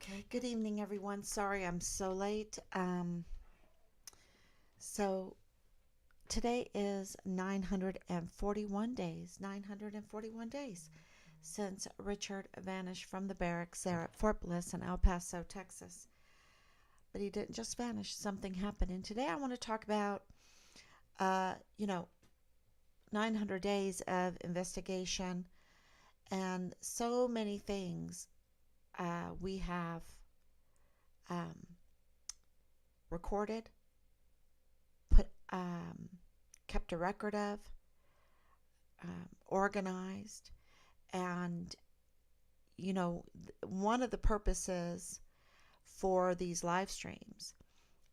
Okay, good evening, everyone. Sorry I'm so late. So today is 941 days, 941 days since Richard vanished from the barracks there at Fort Bliss in El Paso, Texas. But he didn't just vanish, something happened. And today I want to talk about, uh, you know, 900 days of investigation and so many things we have um, recorded, put kept a record of, organized, and one of the purposes for these live streams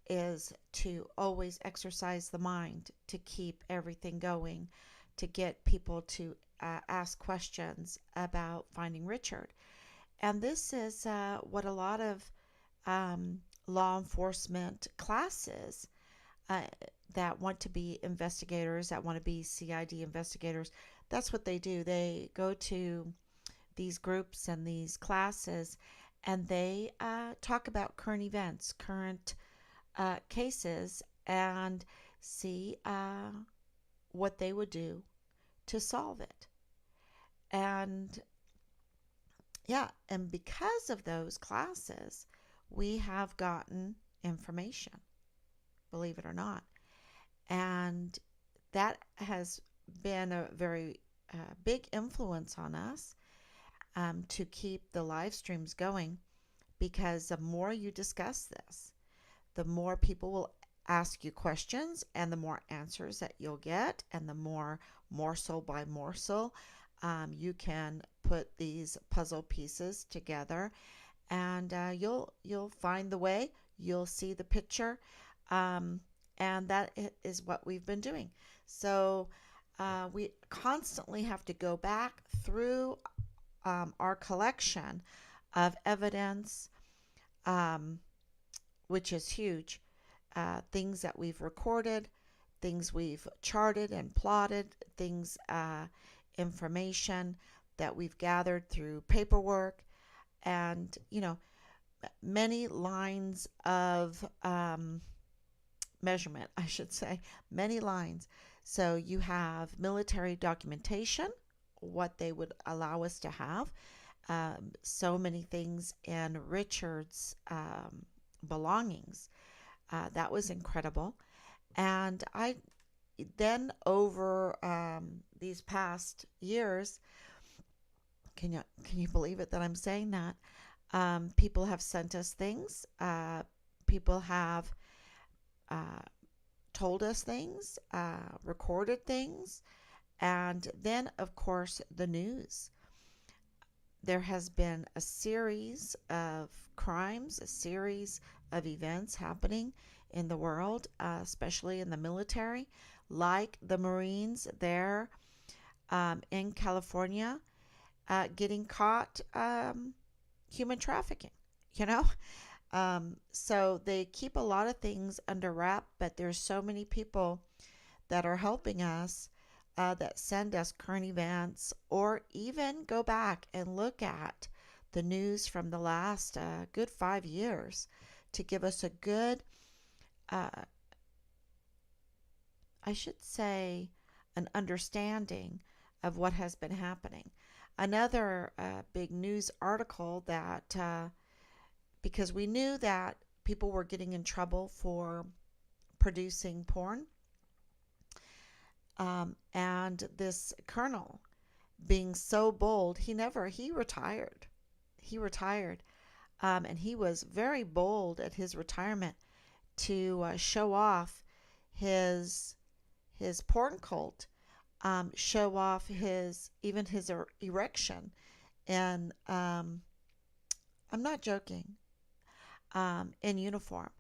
is to always exercise the mind, to keep everything going, to get people to ask questions about finding Richard. And this is what a lot of um, law enforcement classes uh, that want to be investigators, that want to be CID investigators, that's what they do. They go to these groups and these classes and they talk about current events, current cases, and see what they would do to solve it. And yeah, and because of those classes, we have gotten information, believe it or not. And that has been a very big influence on us to keep the live streams going, because the more you discuss this, the more people will ask you questions and the more answers that you'll get, and the more morsel by morsel you can put these puzzle pieces together, and you'll find the way, you'll see the picture, um, and that is what we've been doing. So we constantly have to go back through our collection of evidence, um, which is huge. Things that we've recorded, things we've charted and plotted, things, information that we've gathered through paperwork, and many lines of measurement, I should say, many lines. So you have military documentation, what they would allow us to have, so many things in Richard's belongings. That was incredible. And I then, over these past years, can you believe it that I'm saying that? People have sent us things. People have uh, told us things, recorded things, and then, of course, the news. There has been a series of crimes, a series of events happening in the world, especially in the military, like the Marines there in California getting caught human trafficking, you know? So they keep a lot of things under wrap, but there's so many people that are helping us, that send us current events, or even go back and look at the news from the last good 5 years to give us a good, uh, I should say, an understanding of what has been happening. Another big news article that, because we knew that people were getting in trouble for producing porn, and this colonel being so bold, he retired. He retired, and he was very bold at his retirement to show off his his porn cult, show off his erection, and I'm not joking, in uniform.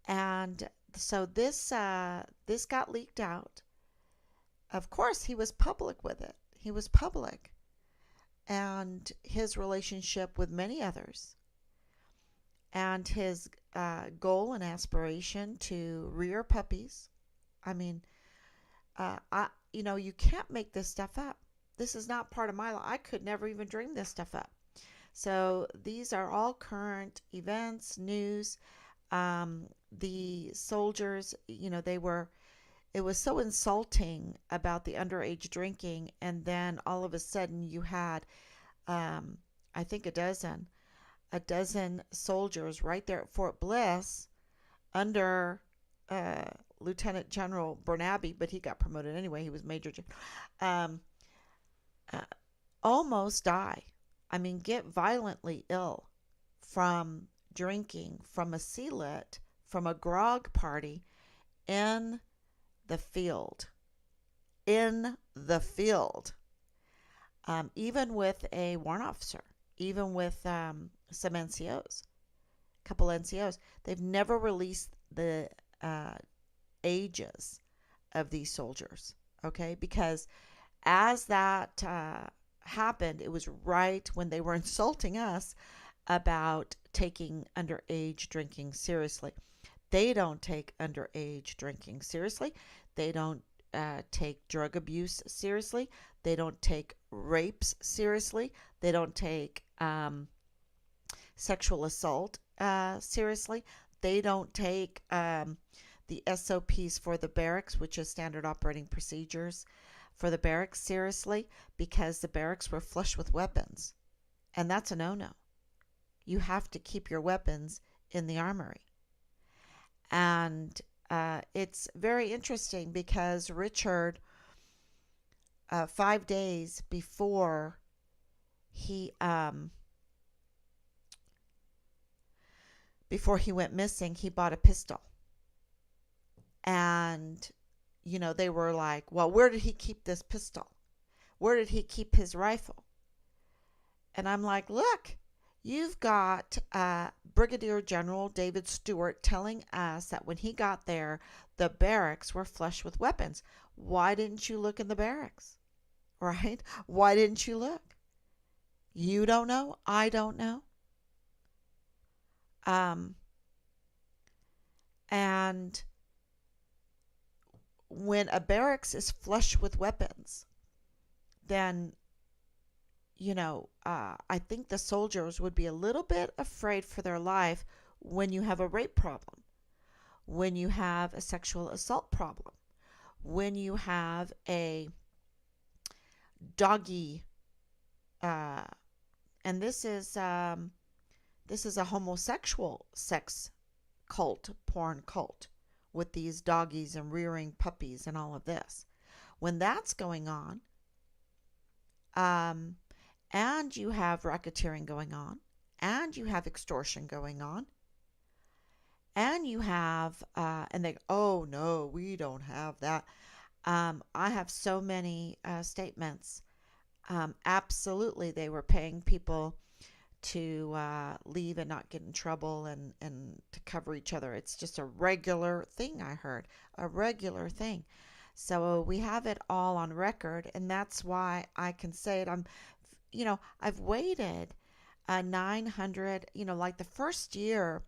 And so this got leaked out. Of course, he was public with it. He was public, and his relationship with many others, and his goal and aspiration to rear puppies. I mean, you can't make this stuff up. This is not part of my life. I could never even dream this stuff up. So these are all current events, news. The soldiers, it was so insulting about the underage drinking. And then all of a sudden you had, um, I think a dozen soldiers right there at Fort Bliss under uh, Lieutenant General Bernabe, but he got promoted anyway. He was Major General. Um, uh, Almost die. I mean, get violently ill from drinking, from a C-lit, from a grog party in the field. In the field. Even with a warrant officer, even with some NCOs, a couple NCOs, they've never released the uh, ages of these soldiers, okay? Because as that happened, it was right when they were insulting us about taking underage drinking seriously. They don't take underage drinking seriously. They don't take drug abuse seriously. They don't take rapes seriously. They don't take sexual assault seriously. They don't take the SOPs for the barracks, which is standard operating procedures for the barracks, seriously, because the barracks were flush with weapons. And that's a no-no. You have to keep your weapons in the armory. And it's very interesting because Richard, 5 days before he went missing, he bought a pistol. And they were like, well, where did he keep this pistol? Where did he keep his rifle? And I'm like, look, you've got Brigadier General David Stewart telling us that when he got there, the barracks were flush with weapons. Why didn't you look in the barracks? Right? Why didn't you look? You don't know. I don't know. And when a barracks is flush with weapons, then I think the soldiers would be a little bit afraid for their life when you have a rape problem, when you have a sexual assault problem, when you have a doggy, and this is a homosexual sex cult, porn cult, with these doggies and rearing puppies and all of this. When that's going on, and you have racketeering going on, and you have extortion going on, and you have, and they, oh no, we don't have that. I have so many statements. Absolutely, they were paying people to leave and not get in trouble and to cover each other. It's just a regular thing, I heard. A regular thing. So we have it all on record, and that's why I can say it. I've waited 900, like the first year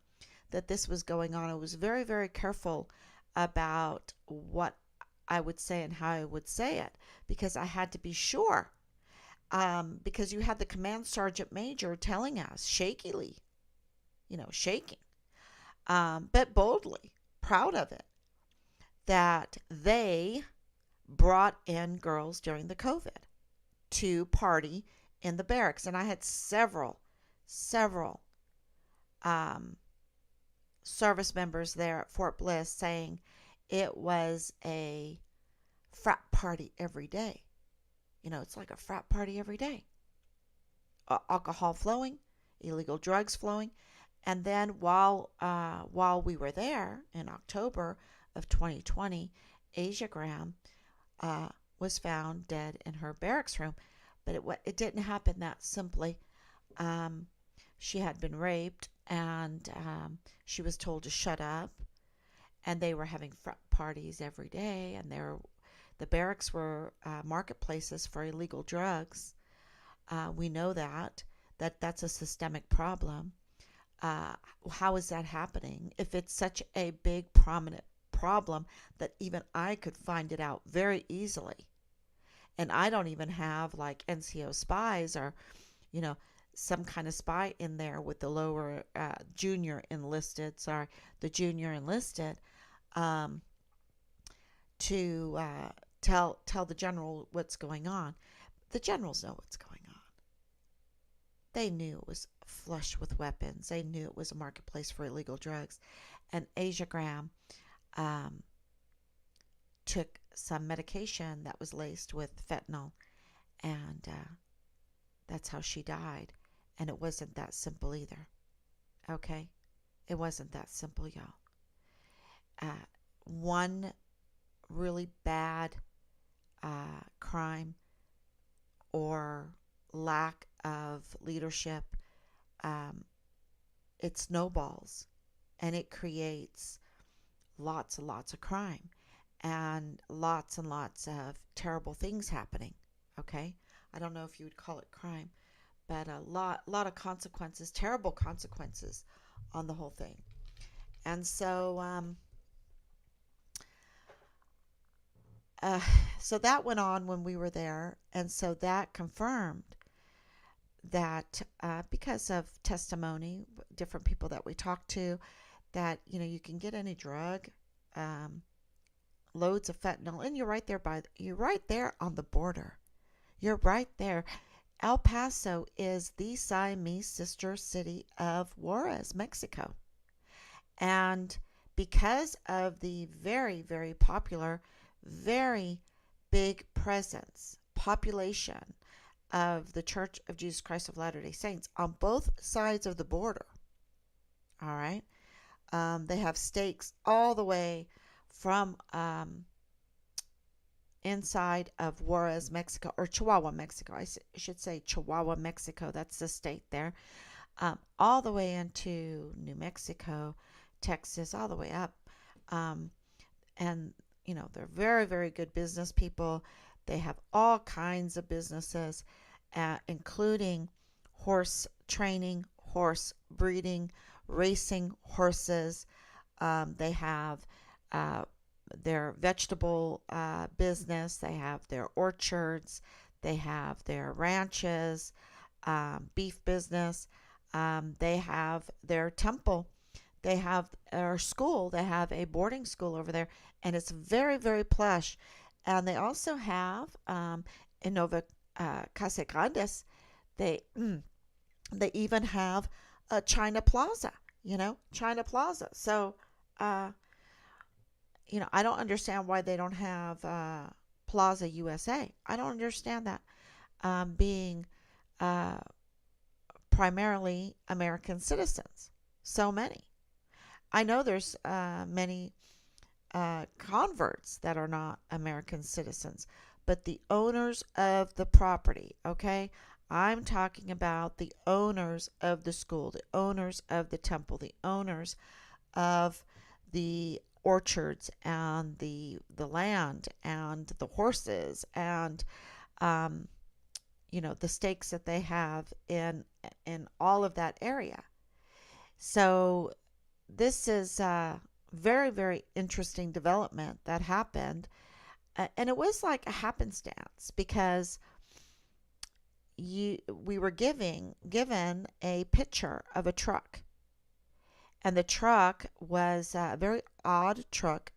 that this was going on, I was very, very careful about what I would say and how I would say it because I had to be sure. Because you had the command sergeant major telling us shakily, shaking, but boldly, proud of it, that they brought in girls during the COVID to party in the barracks. And I had several service members there at Fort Bliss saying it was a frat party every day. It's like a frat party every day. Alcohol flowing, illegal drugs flowing. And then while we were there in October of 2020, Asia Graham was found dead in her barracks room. But it didn't happen that simply. She had been raped, and she was told to shut up. And they were having frat parties every day, and the barracks were marketplaces for illegal drugs. We know that's a systemic problem. How is that happening? If it's such a big, prominent problem that even I could find it out very easily, and I don't even have like NCO spies or, some kind of spy in there with the lower the junior enlisted, um, to tell the general what's going on. The generals know what's going on. They knew it was flush with weapons. They knew it was a marketplace for illegal drugs. And Asia Graham um, took some medication that was laced with fentanyl, and that's how she died. And it wasn't that simple either. Okay? It wasn't that simple, y'all. One really bad crime or lack of leadership, it snowballs and it creates lots and lots of crime and lots of terrible things happening. Okay? I don't know if you would call it crime, but a lot of consequences, terrible consequences on the whole thing. And so so that went on when we were there, and so that confirmed that because of testimony, different people that we talked to, that you can get any drug, loads of fentanyl, and you're right there on the border. You're right there. El Paso is the Siamese sister city of Juarez, Mexico. And because of the very, very popular, very big population of the Church of Jesus Christ of Latter-day Saints on both sides of the border, all right, they have stakes all the way from inside of Juarez, Mexico, or Chihuahua, Mexico. I should say Chihuahua, Mexico. That's the state there. All the way into New Mexico, Texas, all the way up. And, they're very, very good business people. They have all kinds of businesses, including horse training, horse breeding, racing horses. They have their vegetable business. They have their orchards. They have their ranches, beef business. They have their temple. They have their school. They have a boarding school over there, and it's very, very plush. And they also have in Nova Casa Grandes, they even have a China Plaza. China Plaza. So I don't understand why they don't have Plaza USA. I don't understand that, being primarily American citizens. So many. I know there's many converts that are not American citizens, but the owners of the property, okay? I'm talking about the owners of the school, the owners of the temple, the owners of the orchards and the land and the horses and the stakes that they have in all of that area. So this is a very, very interesting development that happened, and it was like a happenstance because we were given a picture of a truck. And the truck was a very odd truck,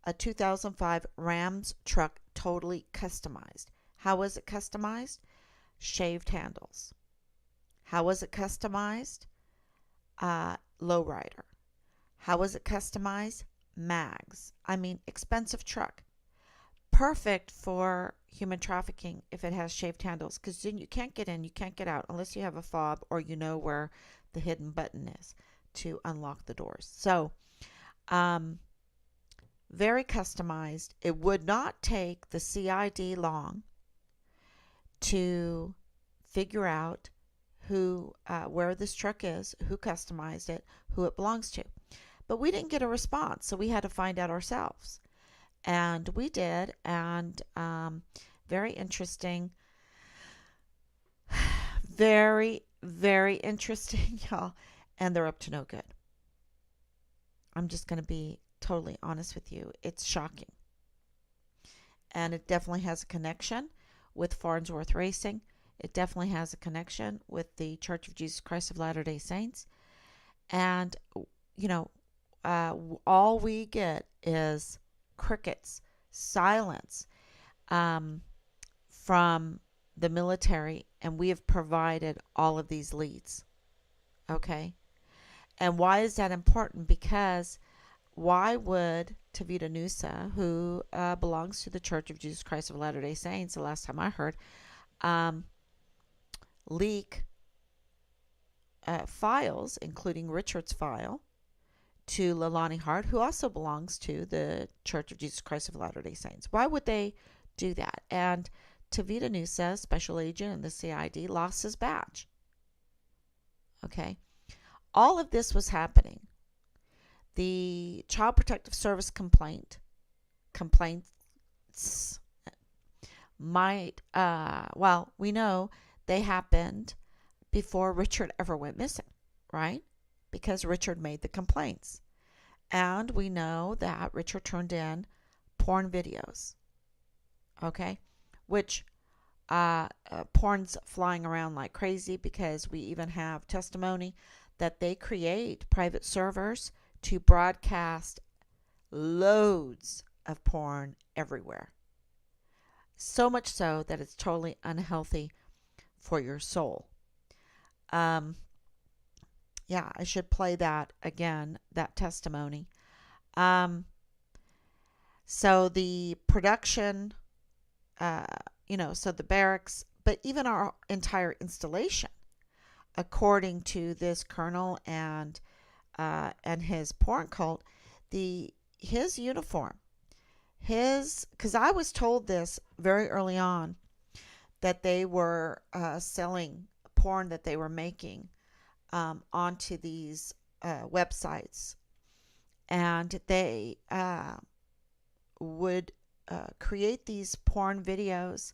a 2005 Rams truck, totally customized. How was it customized? Shaved handles. How was it customized? Lowrider. How was it customized? Mags. I mean, expensive truck. Perfect for human trafficking if it has shaved handles, because then you can't get in, you can't get out unless you have a fob or you know where the hidden button is to unlock the doors. So, very customized. It would not take the CID long to figure out where this truck is, who customized it, who it belongs to. But we didn't get a response, so we had to find out ourselves. And we did, and very interesting. Very, very interesting, y'all. And they're up to no good. I'm just going to be totally honest with you. It's shocking. And it definitely has a connection with Farnsworth Racing. It definitely has a connection with the Church of Jesus Christ of Latter-day Saints. And, you know, all we get is crickets, silence from the military, and we have provided all of these leads. Okay? And why is that important? Because why would Tavita Nusa, who belongs to the Church of Jesus Christ of Latter-day Saints, the last time I heard, leak files, including Richard's file, to Leilani Hart, who also belongs to the Church of Jesus Christ of Latter-day Saints? Why would they do that? And Tavita Nusa, special agent in the CID, lost his badge. Okay. All of this was happening. The Child Protective Service complaints might, well, we know they happened before Richard ever went missing, right? Because Richard made the complaints. And we know that Richard turned in porn videos, okay? Which porn's flying around like crazy, because we even have testimony that they create private servers to broadcast loads of porn everywhere. So much so that it's totally unhealthy for your soul. Yeah, I should play that again, that testimony. So the production, so the barracks, but even our entire installation, according to this colonel and his porn cult, his uniform, because I was told this very early on, that they were selling porn that they were making onto these websites, and they would create these porn videos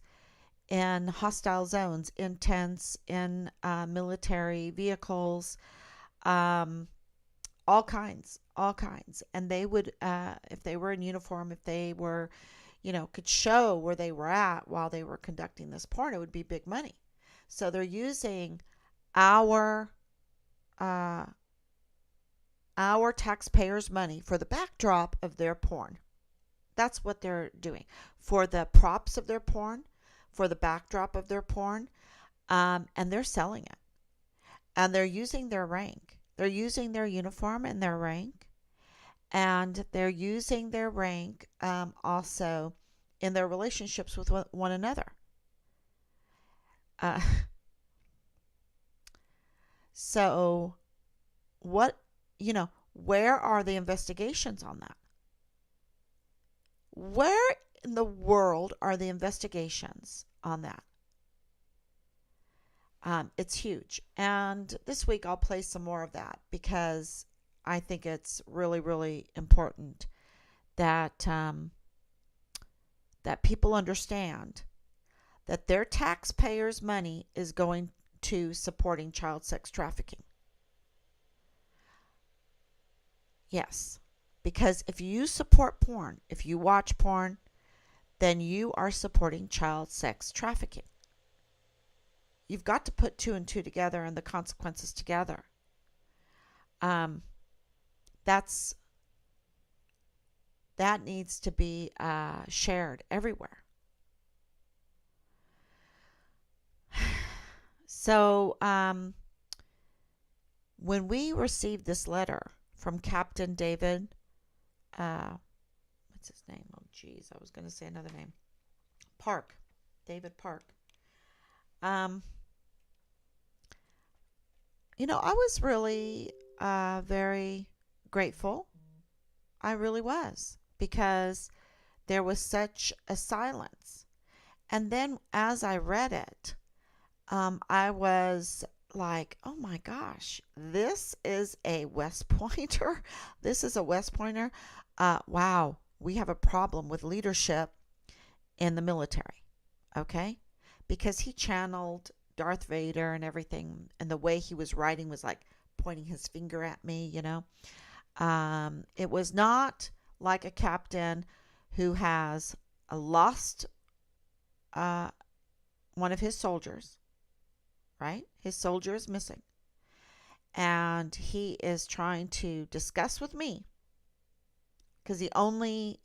in hostile zones, in tents, in military vehicles, all kinds. And they would, if they were in uniform, if they were, could show where they were at while they were conducting this porn, it would be big money. So they're using our taxpayers' money for the backdrop of their porn. That's what they're doing. For the props of their porn, for the backdrop of their porn, and they're selling it. And they're using their rank. They're using their uniform and their rank. And they're using their rank also in their relationships with one another. So what, where are the investigations on that? Where in the world are the investigations on that? It's huge. And this week I'll play some more of that, because I think it's really, really important that that people understand that their taxpayers' money is going to supporting child sex trafficking. Yes, because if you support porn, if you watch porn, then you are supporting child sex trafficking. You've got to put two and two together and the consequences together. That needs to be shared everywhere. So when we received this letter from Captain David, what's his name? Oh, geez, I was going to say another name. Park, David Park. I was really very grateful. I really was, because there was such a silence. And then as I read it, I was like, oh my gosh, this is a West Pointer. This is a West Pointer. Wow, we have a problem with leadership in the military. Okay? Because he channeled Darth Vader and everything, and the way he was writing was like pointing his finger at me, It was not like a captain who has lost one of his soldiers, right? His soldier is missing. And he is trying to discuss with me because he only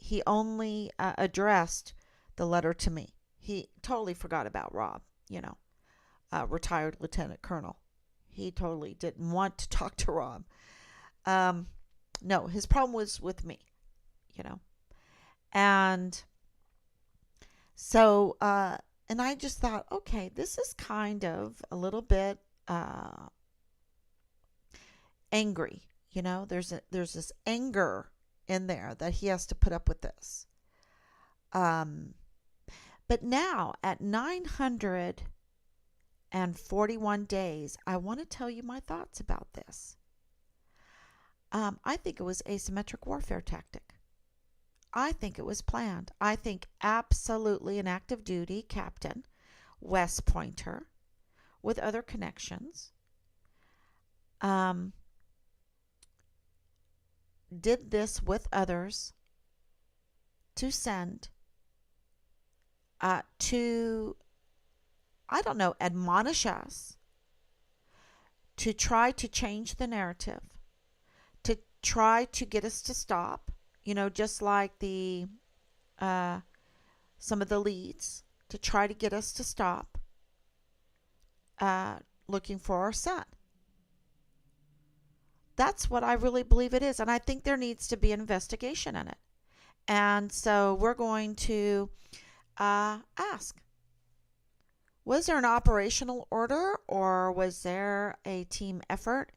addressed the letter to me. He totally forgot about Rob, retired lieutenant colonel. He totally didn't want to talk to Rob. No, his problem was with me, you know. And so, and I just thought, okay, this is kind of a little bit angry. There's this anger in there that he has to put up with this. But now at 941 days, I want to tell you my thoughts about this. I think it was asymmetric warfare tactic. I think it was planned. I think absolutely an active duty captain, West Pointer, with other connections, did this with others to send to, I don't know, admonish us, to try to change the narrative, to try to get us to stop, just like the some of the leads, to try to get us to stop looking for our son. That's what I really believe it is. And I think there needs to be an investigation in it. And so we're going to ask, was there an operational order, or was there a team effort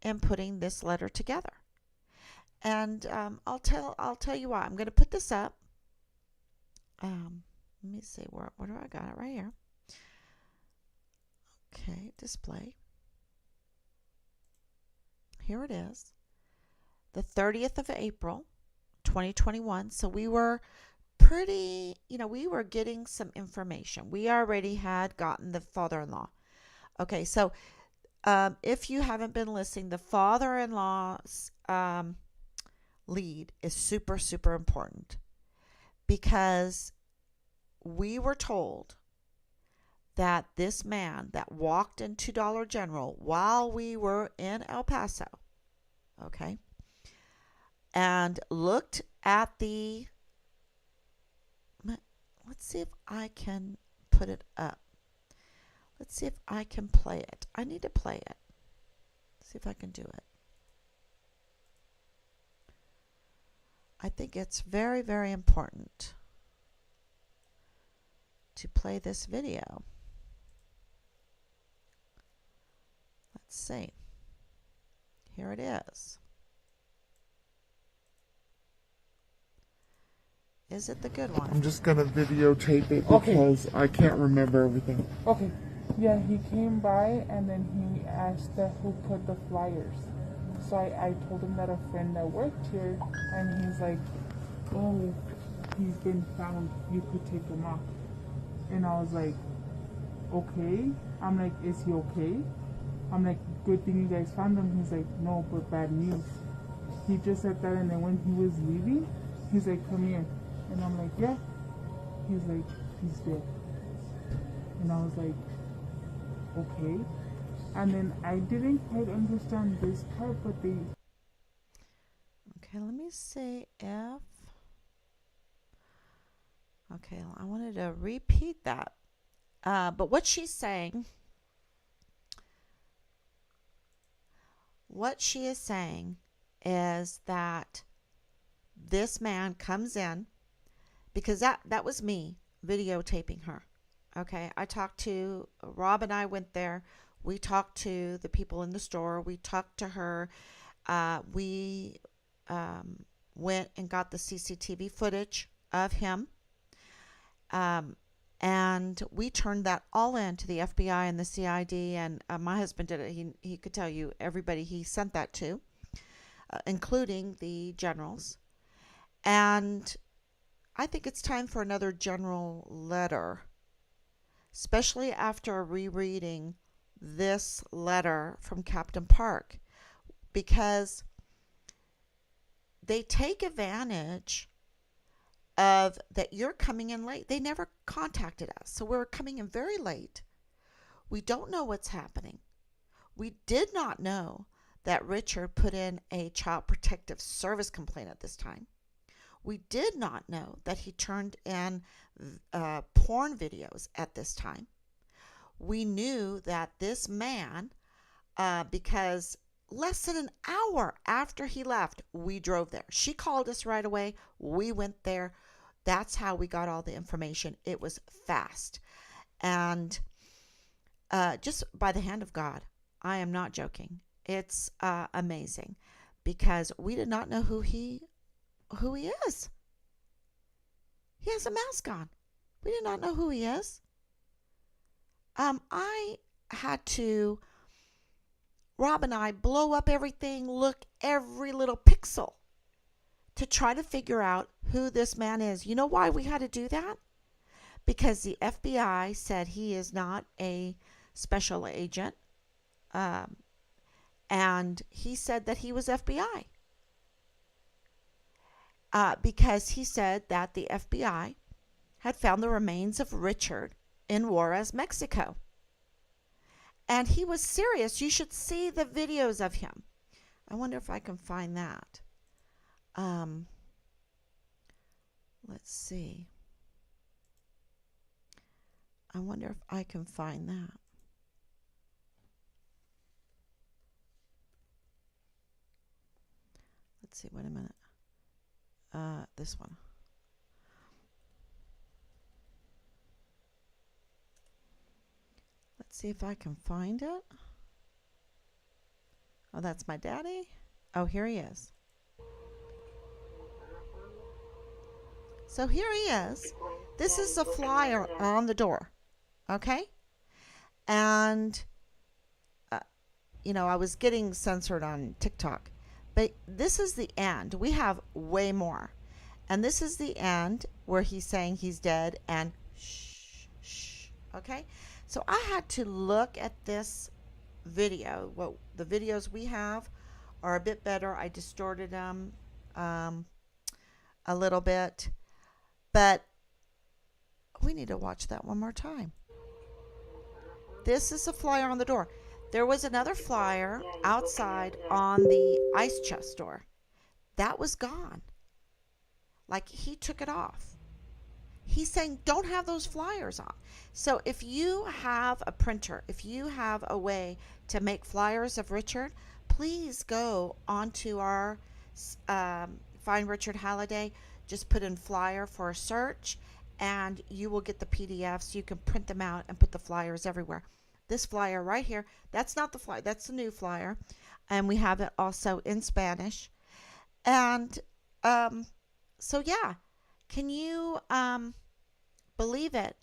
in putting this letter together? And I'll tell you why. I'm going to put this up. Let me see, where do I got it? Right here. Okay, display. Here it is. The 30th of April, 2021. So we were pretty, we were getting some information. We already had gotten the father-in-law. Okay, so if you haven't been listening, the father-in-law's lead is super, super important, because we were told that this man that walked into Dollar General while we were in El Paso, okay, and looked at the, let's see if I can put it up. Let's see if I can play it. I need to play it. See if I can do it. I think it's very, very important to play this video. Let's see. Here it is. Is it the good one? I'm just gonna videotape it because I can't remember everything. Okay. Yeah, he came by and then he asked who put the flyers. So I told him that a friend that worked here, and he's like, oh, he's been found. You could take him off. And I was like, okay. I'm like, is he okay? I'm like, good thing you guys found him. He's like, no, but bad news. He just said that, and then when he was leaving, he's like, come here. And I'm like, yeah. He's like, he's dead. And I was like, okay. And then I didn't quite understand this part, but they... Okay, let me see if... Okay, I wanted to repeat that. But what she's saying... What she is saying is that this man comes in, because that was me videotaping her. Okay, I talked to Rob, and I went there. We talked to the people in the store. We talked to her. We went and got the CCTV footage of him. And we turned that all in to the FBI and the CID, and my husband did it. He could tell you everybody he sent that to, including the generals. And I think it's time for another general letter, especially after rereading this letter from Captain Park, because they take advantage of that you're coming in late. They never contacted us, so we're coming in very late. We don't know what's happening. We did not know that Richard put in a child protective service complaint at this time. We did not know that he turned in porn videos at this time. We knew that this man, because less than an hour after he left, we drove there. She called us right away. We went there. That's how we got all the information. It was fast. And just by the hand of God, I am not joking. It's amazing because we did not know who he is. He has a mask on. We did not know who he is. I had to, Rob and I, blow up everything, look every little pixel to try to figure out who this man is. You know why we had to do that? Because the FBI said he is not a special agent. And he said that he was FBI. Because he said that the FBI had found the remains of Richard in Juarez, Mexico. And he was serious. You should see the videos of him. I wonder if I can find that. Let's see. I wonder if I can find that. Let's see, wait a minute. This one. Let's see if I can find it. Oh, that's my daddy. Oh, here he is. So here he is. This is the flyer on the door. Okay? And, I was getting censored on TikTok. But this is the end. We have way more. And this is the end where he's saying he's dead and shh, shh. Okay? So I had to look at this video. What the videos we have are a bit better. I distorted them a little bit. But we need to watch that one more time. This is a flyer on the door. There was another flyer outside on the ice chest door. That was gone. Like he took it off. He's saying don't have those flyers on. So if you have a printer, if you have a way to make flyers of Richard, please go onto our Find Richard Halliday. Just put in flyer for a search and you will get the PDFs. You can print them out and put the flyers everywhere. This flyer right here, that's not the flyer, that's the new flyer. And we have it also in Spanish. And so yeah, can you believe it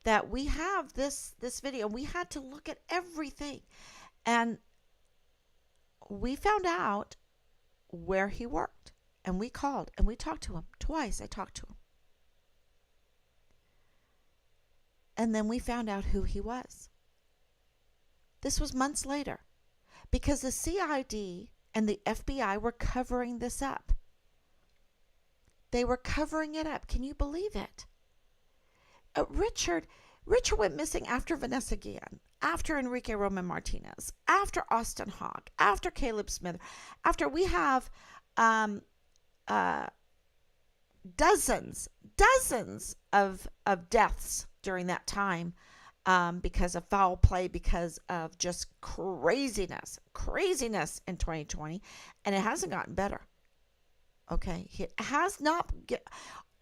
that we have this video? We had to look at everything. And we found out where he worked. And we called and we talked to him. Twice I talked to him. And then we found out who he was. This was months later because the CID and the FBI were covering this up. They were covering it up. Can you believe it? Richard went missing after Vanessa Guillen, after Enrique Roman Martinez, after Austin Hawk, after Caleb Smith, after we have dozens of deaths during that time because of foul play, because of just craziness in 2020, and it hasn't gotten better. Okay, it has not.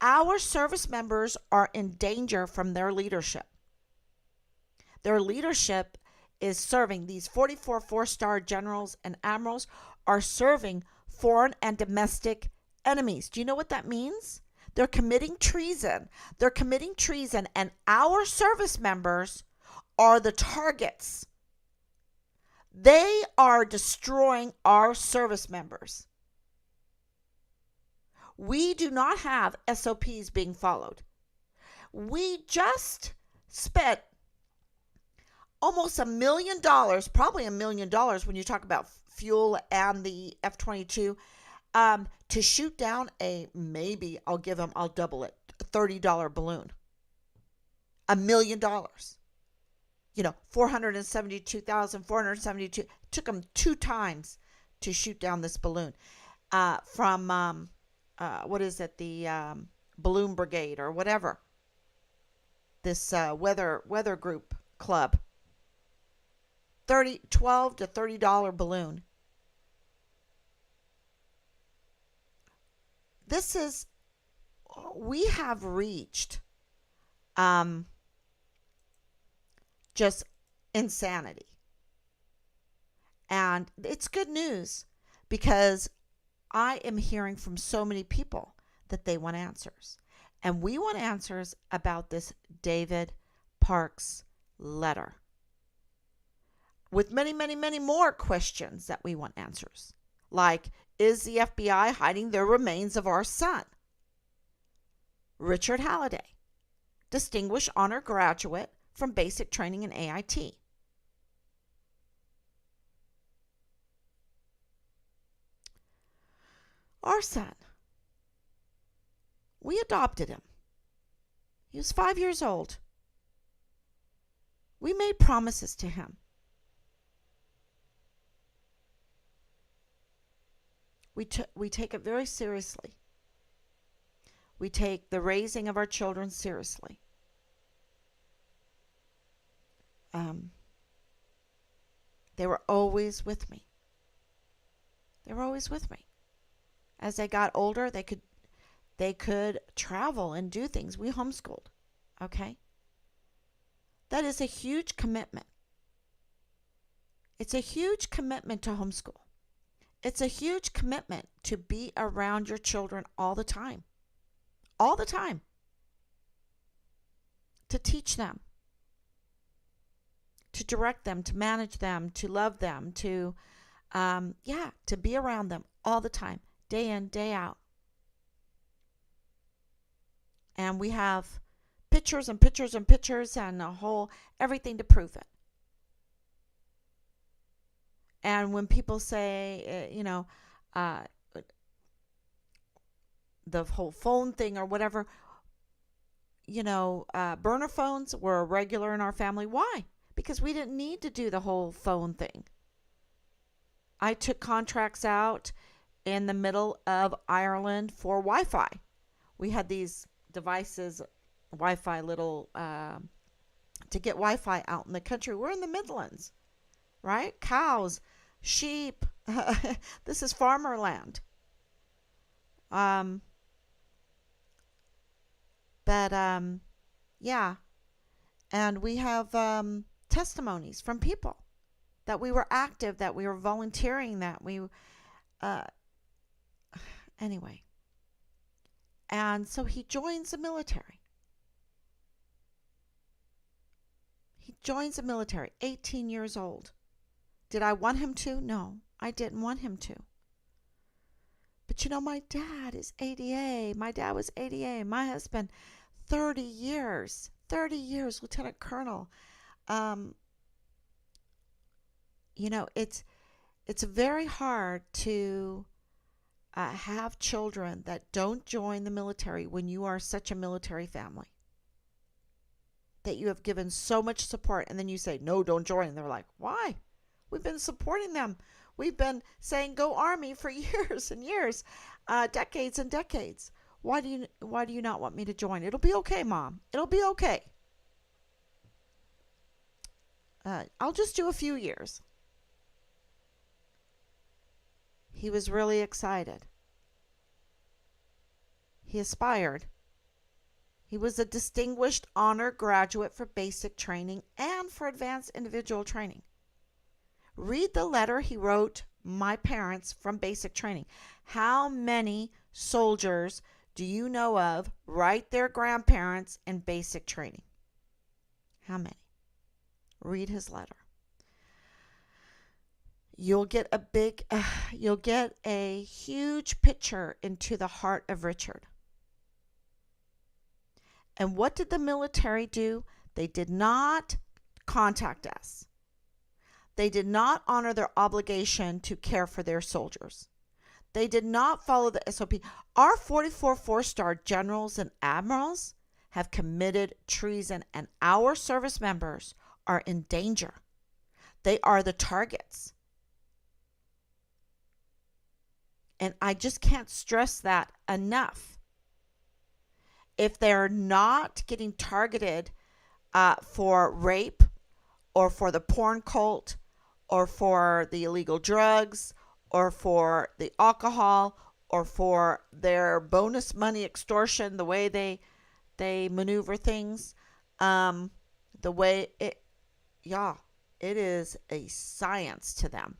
Our service members are in danger from their leadership. Their leadership is serving, these 44 four-star generals and admirals are serving foreign and domestic enemies. Do you know what that means? They're committing treason. They're committing treason, and our service members are the targets. They are destroying our service members. We do not have SOPs being followed. We just spent almost $1 million, probably $1 million when you talk about fuel and the F-22, to shoot down I'll double it, $30 balloon. $1 million. 472,472. Took them 2 times to shoot down this balloon from, what is it, the Balloon Brigade or whatever. This weather group club. $12 to $30 balloon. We have reached just insanity. And it's good news because I am hearing from so many people that they want answers. And we want answers about this David Parks letter. With many, many, many more questions that we want answers. Like, is the FBI hiding the remains of our son? Richard Halliday, Distinguished Honor Graduate from Basic Training in AIT. Our son, we adopted him. He was 5 years old. We made promises to him. We take it very seriously. We take the raising of our children seriously. They were always with me. They were always with me. As they got older, they could travel and do things. We homeschooled. Okay? That is a huge commitment. It's a huge commitment to homeschool. It's a huge commitment to be around your children all the time. All the time. To teach them. To direct them, to manage them, to love them, to be around them all the time, day in, day out. And we have pictures and pictures and pictures and everything to prove it. And when people say, the whole phone thing or whatever, burner phones were regular in our family. Why? Because we didn't need to do the whole phone thing. I took contracts out in the middle of Ireland for Wi-Fi. We had these devices, Wi-Fi little, to get Wi-Fi out in the country. We're in the Midlands, right? Cows, sheep. This is farmer land. And we have testimonies from people that we were active, that we were volunteering, that we anyway. And so he joins the military. He joins the military, 18 years old. Did I want him to? No, I didn't want him to. But my dad is ADA. My dad was ADA. My husband, 30 years, Lieutenant Colonel. It's very hard to have children that don't join the military when you are such a military family. That you have given so much support, and then you say, no, don't join. And they're like, why? We've been supporting them. We've been saying go Army for years and years, decades and decades. Why do you not want me to join? It'll be okay, Mom. It'll be okay. I'll just do a few years. He was really excited. He aspired. He was a Distinguished Honor Graduate for Basic Training and for Advanced Individual Training. Read the letter he wrote my parents from Basic Training. How many soldiers do you know of write their grandparents in Basic Training? How many? Read his letter. You'll get a huge picture into the heart of Richard. And what did the military do? They did not contact us. They did not honor their obligation to care for their soldiers. They did not follow the SOP. Our 44 four-star generals and admirals have committed treason, and our service members are in danger. They are the targets. And I just can't stress that enough. If they're not getting targeted for rape or for the porn cult or for the illegal drugs or for the alcohol or for their bonus money extortion, the way they maneuver things, the way it is a science to them.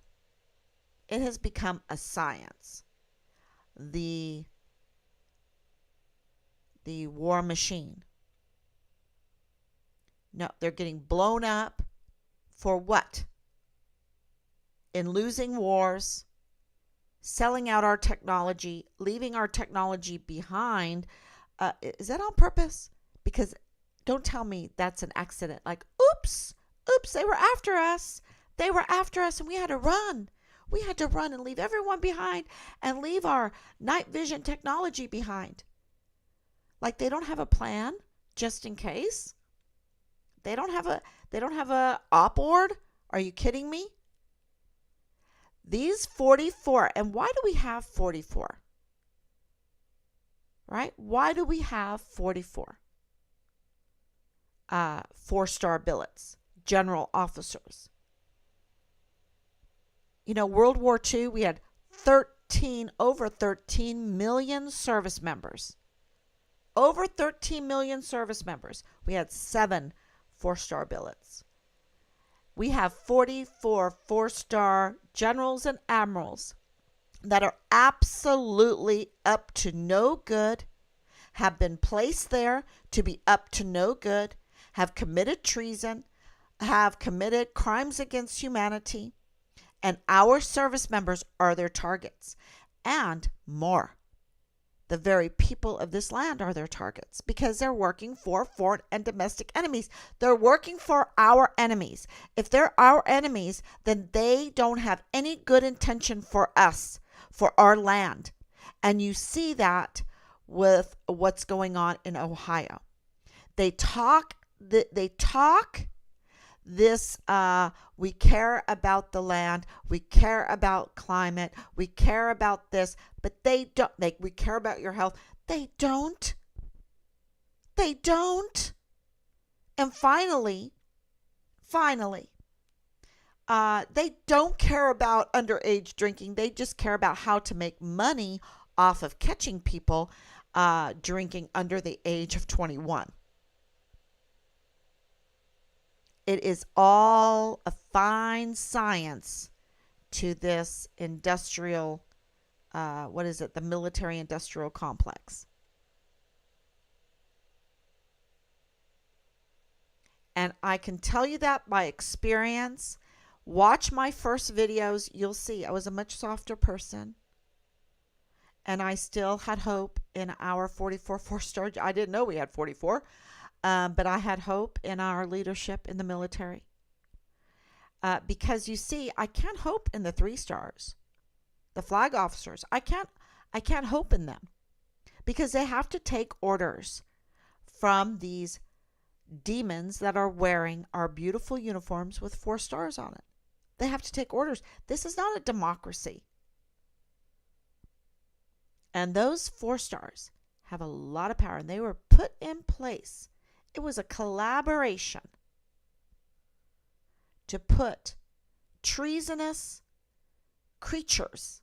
It has become a science. The war machine. No, they're getting blown up for what? In losing wars, selling out our technology, leaving our technology behind. Is that on purpose? Because don't tell me that's an accident. Like, oops, they were after us. They were after us and we had to run. We had to run and leave everyone behind and leave our night vision technology behind. Like they don't have a plan just in case. They don't have a op board. Are you kidding me? These 44, and why do we have 44? Right? Why do we have 44? 4-star billets, general officers. You know, World War II, we had over 13 million service members. Over 13 million service members. We had 7 4-star billets. We have 44 4-star generals and admirals that are absolutely up to no good, have been placed there to be up to no good, have committed treason, have committed crimes against humanity, and our service members are their targets. And more. The very people of this land are their targets because they're working for foreign and domestic enemies. They're working for our enemies. If they're our enemies, then they don't have any good intention for us, for our land. And you see that with what's going on in Ohio. They talk this, we care about the land, we care about climate, we care about this, but they don't. We care about your health. They don't. And finally, they don't care about underage drinking. They just care about how to make money off of catching people drinking under the age of 21. It is all a fine science to this industrial, the military industrial complex. And I can tell you that by experience. Watch my first videos. You'll see I was a much softer person. And I still had hope in our 44 4-star. I didn't know we had 44. But I had hope in our leadership in the military. Because you see, I can't hope in the 3 stars, the flag officers. I can't hope in them because they have to take orders from these demons that are wearing our beautiful uniforms with 4 stars on it. They have to take orders. This is not a democracy. And those 4 stars have a lot of power, and they were put in place. It was a collaboration to put treasonous creatures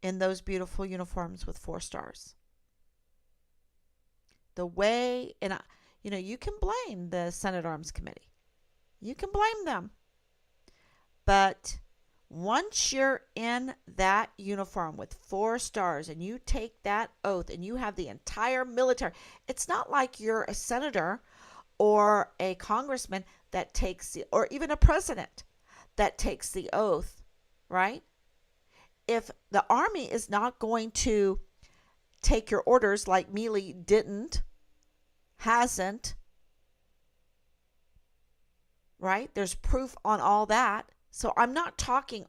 in those beautiful uniforms with 4 stars. The way, and you can blame the Senate Arms Committee. You can blame them. But once you're in that uniform with 4 stars and you take that oath and you have the entire military, it's not like you're a senator or a congressman that takes or even a president that takes the oath, right? If the army is not going to take your orders like Mealy hasn't, right? There's proof on all that. So I'm not talking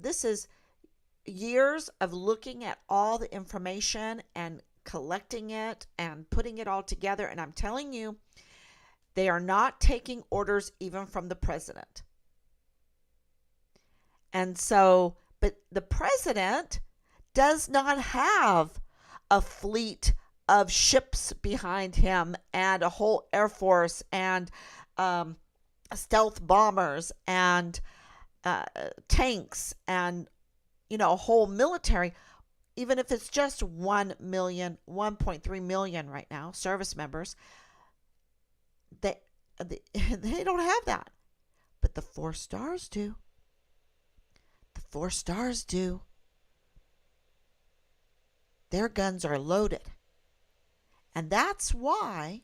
this is years of looking at all the information and collecting it and putting it all together. And I'm telling you, They are not taking orders even from the president. And so, but the president does not have a fleet of ships behind him and a whole air force and stealth bombers and tanks and, a whole military. Even if it's just 1 million, 1.3 million right now, service members, they don't have that. But the 4 stars do. The 4 stars do. Their guns are loaded. And that's why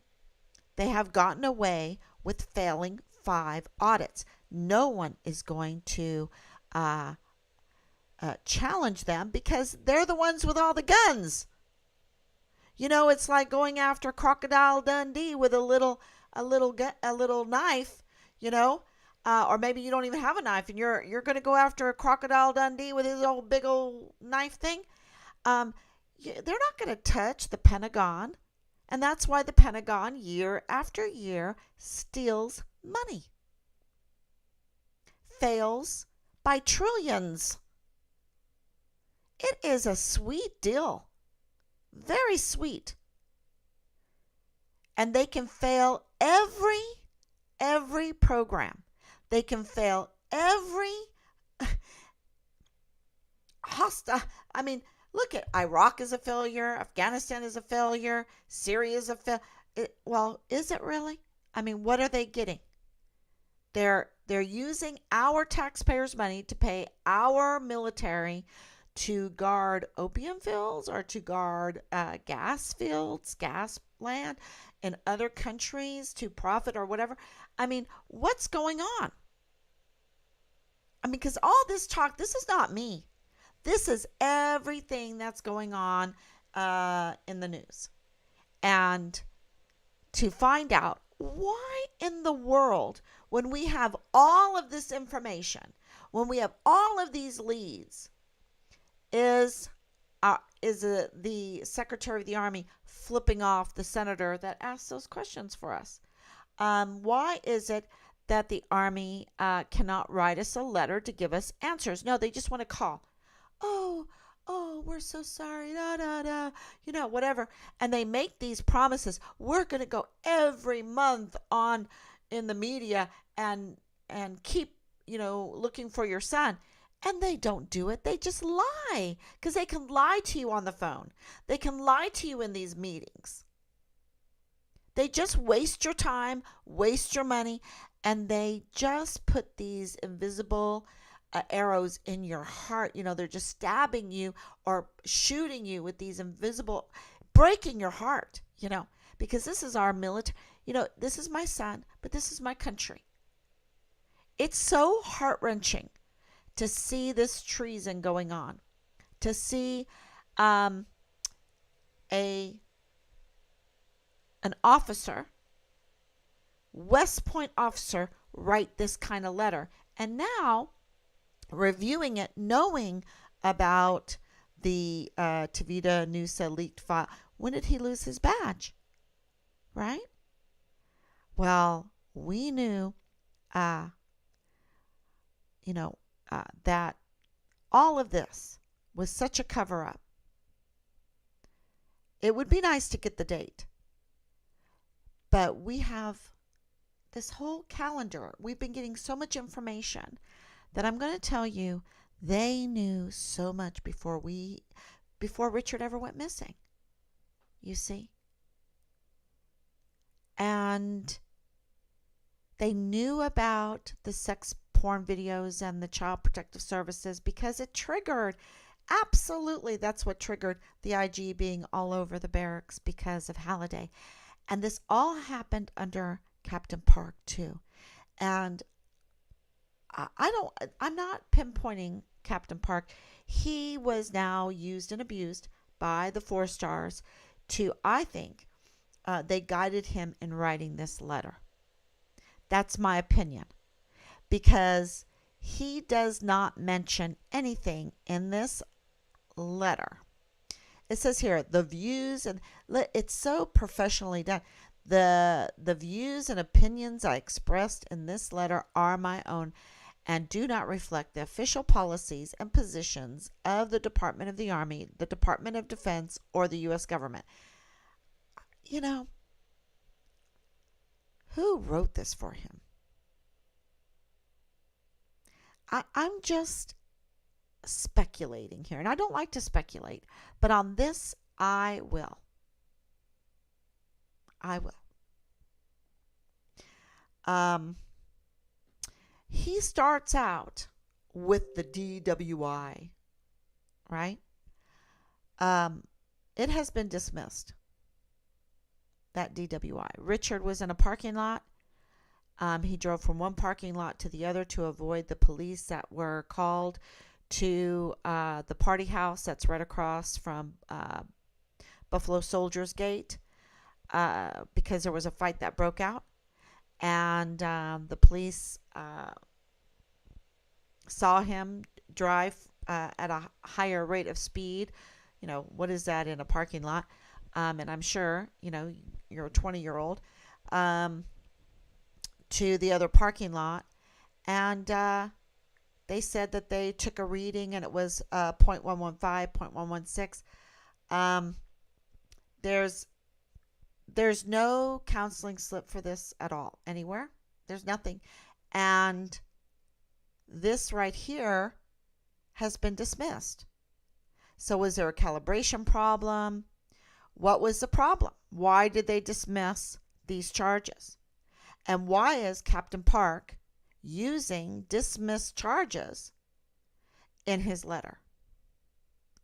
they have gotten away with failing 5 audits. No one is going to challenge them because they're the ones with all the guns. It's like going after Crocodile Dundee with a little knife, or maybe you don't even have a knife and you're going to go after a Crocodile Dundee with his old big old knife thing. They're not going to touch the Pentagon, and that's why the Pentagon year after year steals money, fails by trillions. It is a sweet deal. Very sweet. And they can fail every program. They can fail every hostile. Look at Iraq is a failure. Afghanistan is a failure. Syria is a failure. Well, is it really? What are they getting? They're using our taxpayers' money to pay our military to guard opium fields or to guard gas fields, gas land in other countries to profit or whatever. What's going on? Because all this talk, this is not me. This is everything that's going on in the news. And to find out why in the world, when we have all of this information, when we have all of these leads, is the Secretary of the Army flipping off the senator that asked those questions for us? Why is it that the Army cannot write us a letter to give us answers? No, they just want to call. Oh, we're so sorry, whatever. And they make these promises. We're going to go every month on in the media and keep, looking for your son. And they don't do it. They just lie because they can lie to you on the phone. They can lie to you in these meetings. They just waste your time, waste your money, and they just put these invisible arrows in your heart. They're just stabbing you or shooting you with these invisible, breaking your heart, because this is our military. This is my son, but this is my country. It's so heart-wrenching to see this treason going on, to see an officer, West Point officer, write this kind of letter. And now, reviewing it, knowing about the Tavita Nusa leaked file, when did he lose his badge? Right? Well, we knew, that all of this was such a cover-up. It would be nice to get the date. But we have this whole calendar. We've been getting so much information that I'm going to tell you they knew so much before Richard ever went missing. You see? And they knew about the sex porn videos and the child protective services because it triggered. Absolutely, that's what triggered the IG being all over the barracks because of Halliday. And this all happened under Captain Park too. And I'm not pinpointing Captain Park. He was now used and abused by the 4 stars to, I think, they guided him in writing this letter. That's my opinion. Because he does not mention anything in this letter. It says here, the views, and it's so professionally done. The views and opinions I expressed in this letter are my own and do not reflect the official policies and positions of the Department of the Army, the Department of Defense, or the U.S. government. You know, who wrote this for him? I'm just speculating here, and I don't like to speculate, but on this, I will. He starts out with the DWI, right? It has been dismissed, that DWI. Richard was in a parking lot. He drove from one parking lot to the other to avoid the police that were called to the party house that's right across from Buffalo Soldiers Gate because there was a fight that broke out. And the police saw him drive at a higher rate of speed. You know, what is that in a parking lot? And I'm sure, you know, you're a 20-year-old, to the other parking lot. And they said that they took a reading and it was 0.115, 0.116. There's no counseling slip for this at all anywhere. There's nothing. And this right here has been dismissed. So was there a calibration problem? What was the problem? Why did they dismiss these charges? And why is Captain Park using dismissed charges in his letter?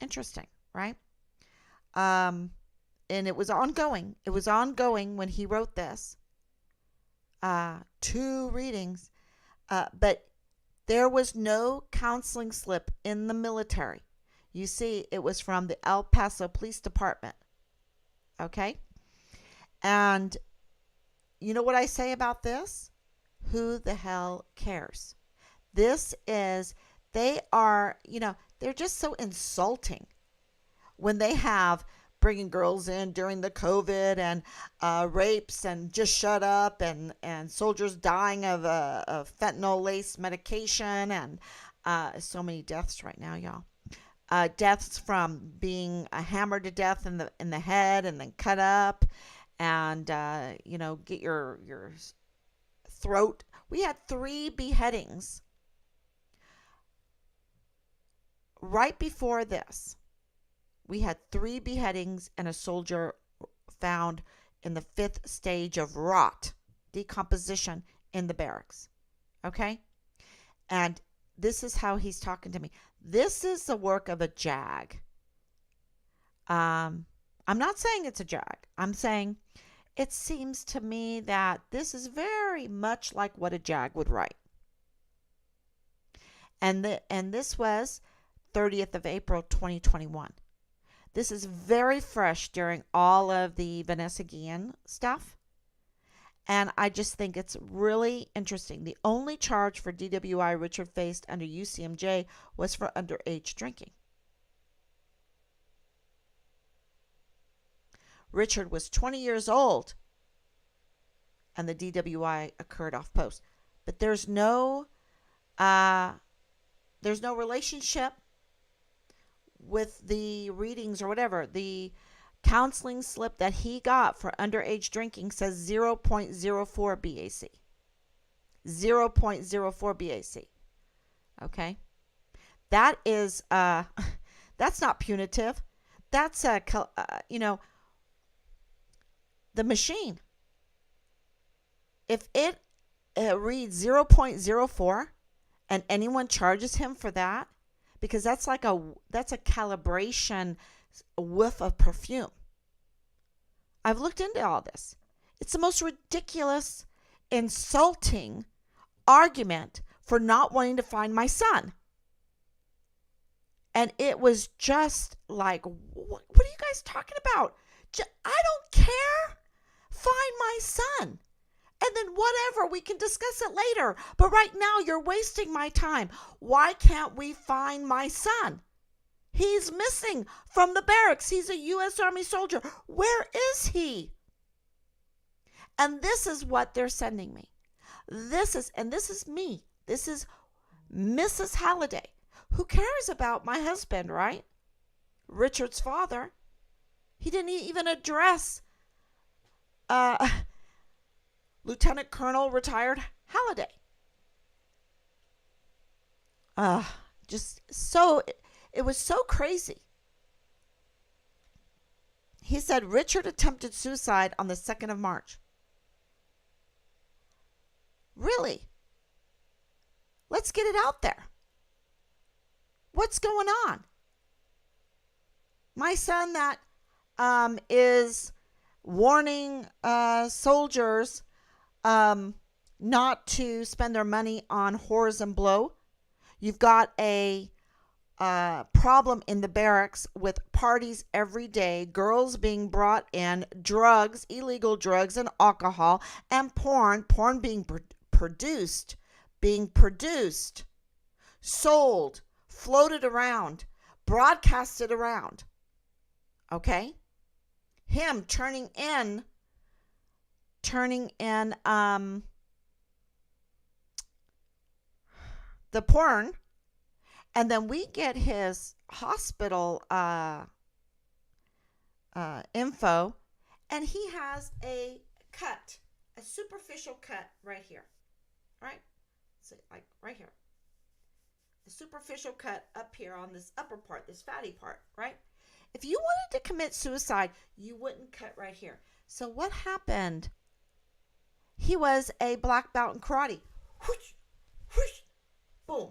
Interesting, right? And it was ongoing. It was ongoing when he wrote this. 2 readings. But there was no counseling slip in the military. You see, it was from the El Paso Police Department. Okay? And you know what I say about this? Who the hell cares? They are, you know, they're just so insulting when they have bringing girls in during the COVID and rapes and just shut up and soldiers dying of fentanyl-laced medication and so many deaths right now, y'all. Deaths from being hammered to death in the head and then cut up and, you know, get your throat. We had 3 beheadings right before this. We had 3 beheadings and a soldier found in the 5th stage of rot, decomposition in the barracks. Okay? And this is how he's talking to me. This is the work of a JAG. I'm not saying it's a JAG. I'm saying it seems to me that this is very much like what a JAG would write. And this was 30th of April, 2021. This is very fresh during all of the Vanessa Guillen stuff. And I just think it's really interesting. The only charge for DWI Richard faced under UCMJ was for underage drinking. Richard was 20 years old and the DWI occurred off post. But there's no relationship with the readings or whatever. The counseling slip that he got for underage drinking says 0.04 BAC. 0.04 BAC. Okay? That is, that's not punitive. That's, the machine. If it reads 0.04 and anyone charges him for that, because that's a calibration whiff of perfume. I've looked into all this. It's the most ridiculous, insulting argument for not wanting to find my son. And it was just like, what are you guys talking about? I don't care. Find my son. And then whatever, we can discuss it later. But right now, you're wasting my time. Why can't we find my son? He's missing from the barracks. He's a U.S. Army soldier. Where is he? And this is what they're sending me. This is me. This is Mrs. Halliday. Who cares about my husband, right? Richard's father. He didn't even address Lieutenant Colonel retired Halliday. Just so, it was so crazy. He said Richard attempted suicide on the 2nd of March. Really? Let's get it out there. What's going on? My son that is warning soldiers not to spend their money on whores and blow. You've got a problem in the barracks with parties every day, girls being brought in, drugs, illegal drugs and alcohol, and porn being produced, sold, floated around, broadcasted around. Okay? Him turning in the porn, and then we get his hospital info, and he has a cut, a superficial cut right here, right? So like right here, a superficial cut up here on this upper part, this fatty part, right? If you wanted to commit suicide, you wouldn't cut right here. So what happened? He was a black belt in karate. Whoosh, whoosh, boom.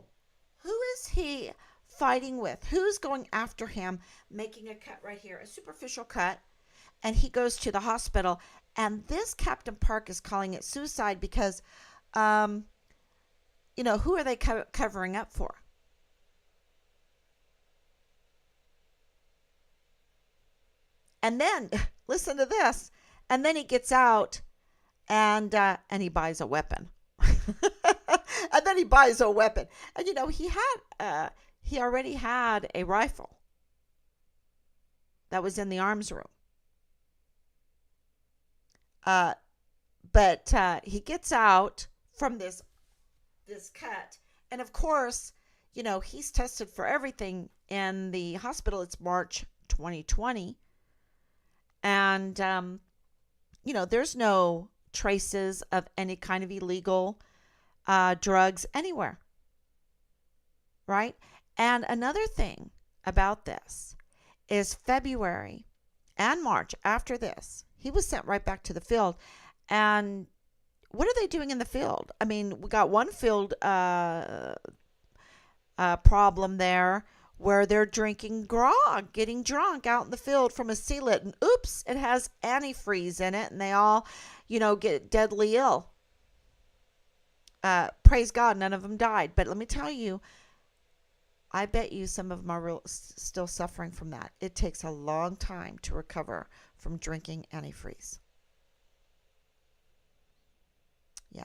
Who is he fighting with? Who's going after him, making a cut right here, a superficial cut, and he goes to the hospital. And this Captain Park is calling it suicide because, who are they covering up for? And then, listen to this, and then he gets out and he buys a weapon. And then he buys a weapon. And, he already had a rifle that was in the arms room. But he gets out from this cut. And, of course, he's tested for everything in the hospital. It's March 2020. And, there's no traces of any kind of illegal drugs anywhere. Right? And another thing about this is February and March after this, he was sent right back to the field. And what are they doing in the field? I mean, we got one field problem there where they're drinking grog, getting drunk out in the field from a sealet, and oops, it has antifreeze in it, and they all, get deadly ill. Praise God, none of them died. But let me tell you, I bet you some of them are still suffering from that. It takes a long time to recover from drinking antifreeze. Yeah.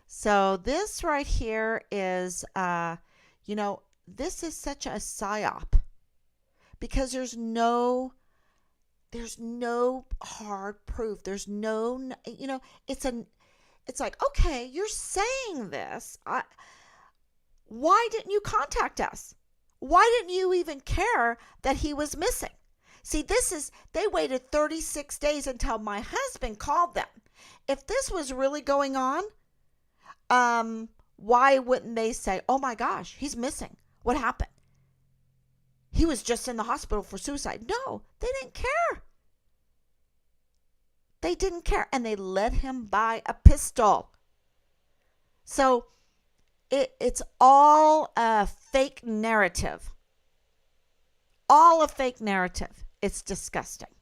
So this right here is, this is such a psyop because there's no hard proof. There's no, it's like, okay, you're saying this. Why didn't you contact us? Why didn't you even care that he was missing? See, they waited 36 days until my husband called them. If this was really going on, why wouldn't they say, oh my gosh, he's missing. What happened? He was just in the hospital for suicide. No, they didn't care. They didn't care. And they let him buy a pistol. So it's all a fake narrative. All a fake narrative. It's disgusting.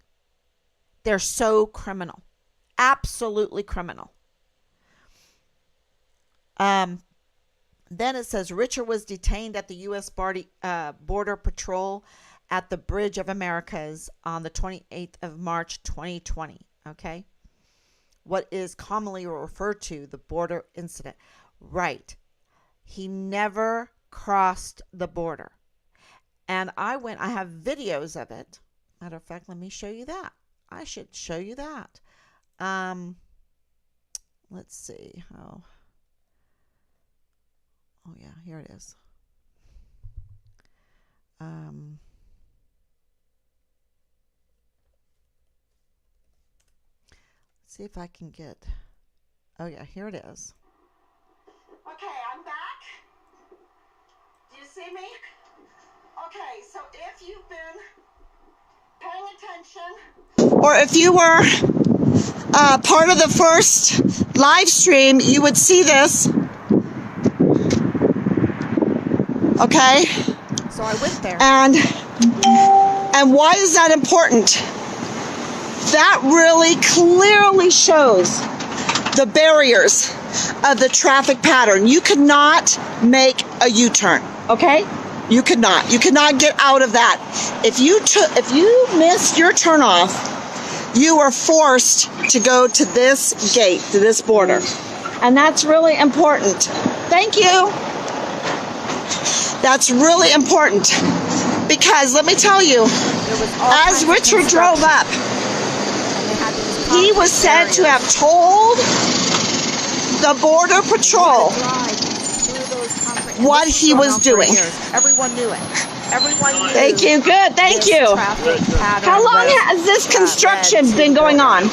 They're so criminal. Absolutely criminal. Then it says Richard was detained at the U.S. Border Patrol at the Bridge of Americas on the 28th of March, 2020. Okay. What is commonly referred to the border incident. Right. He never crossed the border. And I have videos of it. Matter of fact, let me show you that. I should show you that. Let's see how. Oh yeah, here it is. Let's see if I can get. Oh yeah, here it is. Okay, I'm back. Do you see me? Okay, so if you've been paying attention, or if you were part of the first live stream, you would see this. Okay? So I went there. And why is that important? That really clearly shows the barriers of the traffic pattern. You could not make a U-turn, okay? You could not. You could not get out of that. If you missed your turnoff, you were forced to go to this gate, to this border. And that's really important. Thank you. That's really important. Because let me tell you, as Richard drove up, he was said to have told the Border Patrol what he was doing. Everyone knew it. Everyone knew. Thank you. Good. Thank you. How long has this construction been going on?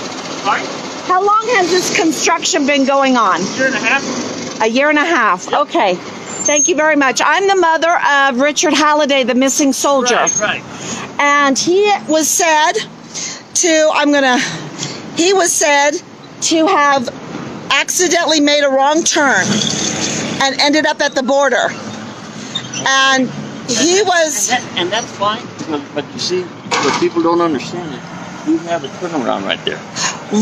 How long has this construction been going on? A year and a half. A year and a half. Yep. Okay. Thank you very much. I'm the mother of Richard Halliday, the missing soldier. Right. And he was said to have accidentally made a wrong turn and ended up at the border. And he was... And that's fine, but you see, what people don't understand it, we have a turnaround right there.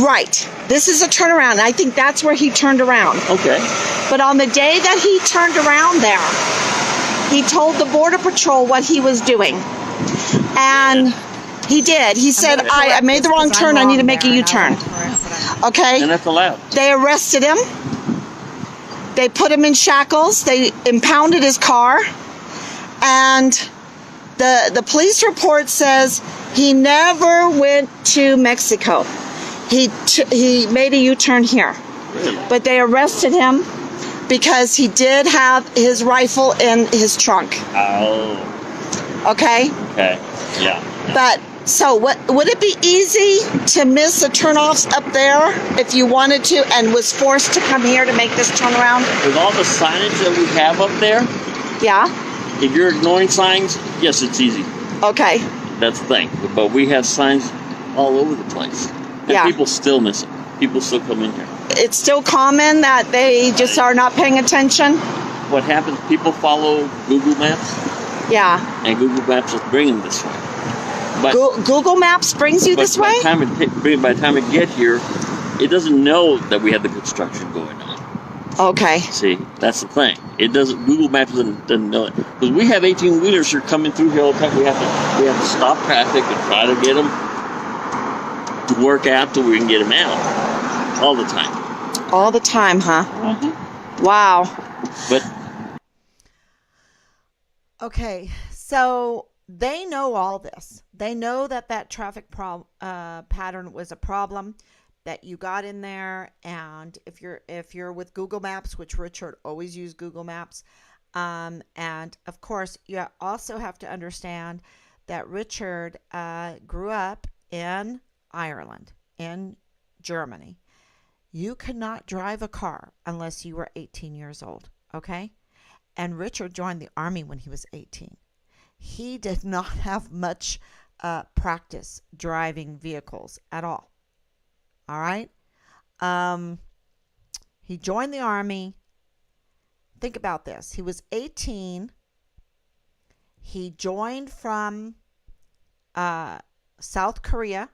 Right. This is a turnaround. I think that's where he turned around. Okay. But on the day that he turned around there, he told the Border Patrol what he was doing. And he did. He said, I made the wrong turn. I need to make a U-turn. Okay? And that's allowed. They arrested him. They put him in shackles. They impounded his car. And the police report says he never went to Mexico. He made a U-turn here. Really? But they arrested him because he did have his rifle in his trunk. Oh. Okay? Okay. Yeah. But so would it be easy to miss the turnoffs up there if you wanted to and was forced to come here to make this turnaround? With all the signage that we have up there, Yeah? if you're ignoring signs, yes, it's easy. Okay. That's the thing. But we have signs all over the place. And Yeah. people still miss it. People still come in here. It's still common that they just are not paying attention? What happens, people follow Google Maps, Yeah. and Google Maps is bringing them this way. But, Google Maps brings you this way? by the time it get here, it doesn't know that we have the construction going on. Okay. See, that's the thing. It doesn't. Google Maps doesn't know it because we have 18-wheelers here coming through here all the time. We have to stop traffic and try to get them to work out till we can get them out all the time. All the time, huh? Mm-hmm. Wow. But okay, so they know all this. They know that traffic pattern was a problem, that you got in there, and if you're with Google Maps, which Richard always used Google Maps, and of course you also have to understand that Richard grew up in Ireland, in Germany. You could not drive a car unless you were 18 years old, okay? And Richard joined the Army when he was 18. He did not have much practice driving vehicles at all. All right? He joined the Army. Think about this. He was 18. He joined from South Korea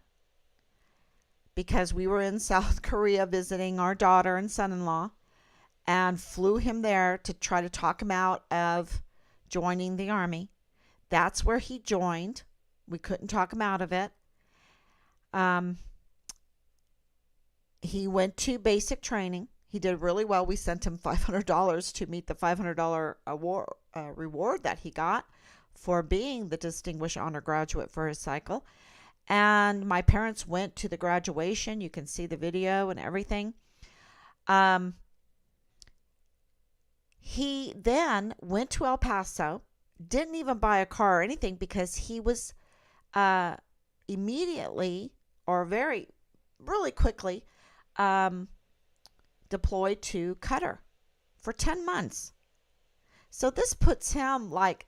because we were in South Korea visiting our daughter and son-in-law, and flew him there to try to talk him out of joining the Army. That's where he joined. We couldn't talk him out of it. He went to basic training. He did really well. We sent him $500 to meet the $500 reward that he got for being the Distinguished Honor Graduate for his cycle. And my parents went to the graduation. You can see the video and everything. He then went to El Paso, didn't even buy a car or anything because he was immediately or really quickly deployed to Qatar for 10 months. So this puts him like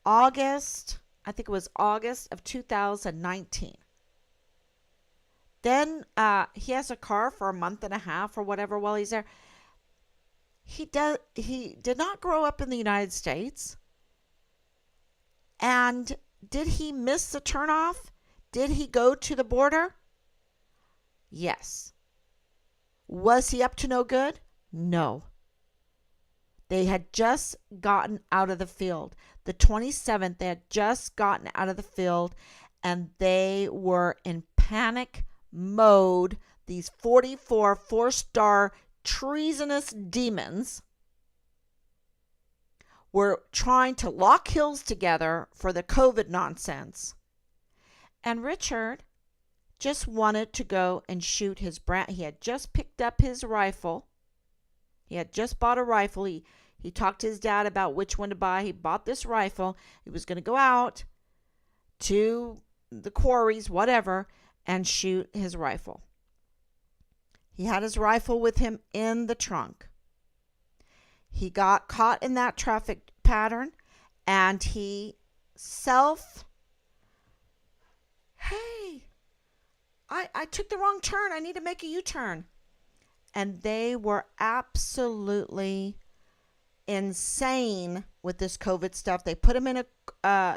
August, I think it was August of 2019. Then he has a car for a month and a half or whatever while he's there. He did not grow up in the United States. And did he miss the turnoff? Did he go to the border? Yes. Was he up to no good? No. They had just gotten out of the field. The 27th, they had just gotten out of the field, and they were in panic mode. These 44 four-star treasonous demons were trying to lock heels together for the COVID nonsense. And Richard just wanted to go and shoot his brand. He had just picked up his rifle. He had just bought a rifle. He talked to his dad about which one to buy. He bought this rifle. He was going to go out to the quarries, whatever, and shoot his rifle. He had his rifle with him in the trunk. He got caught in that traffic pattern, and he hey, I took the wrong turn. I need to make a U-turn. And they were absolutely insane with this COVID stuff. They put him in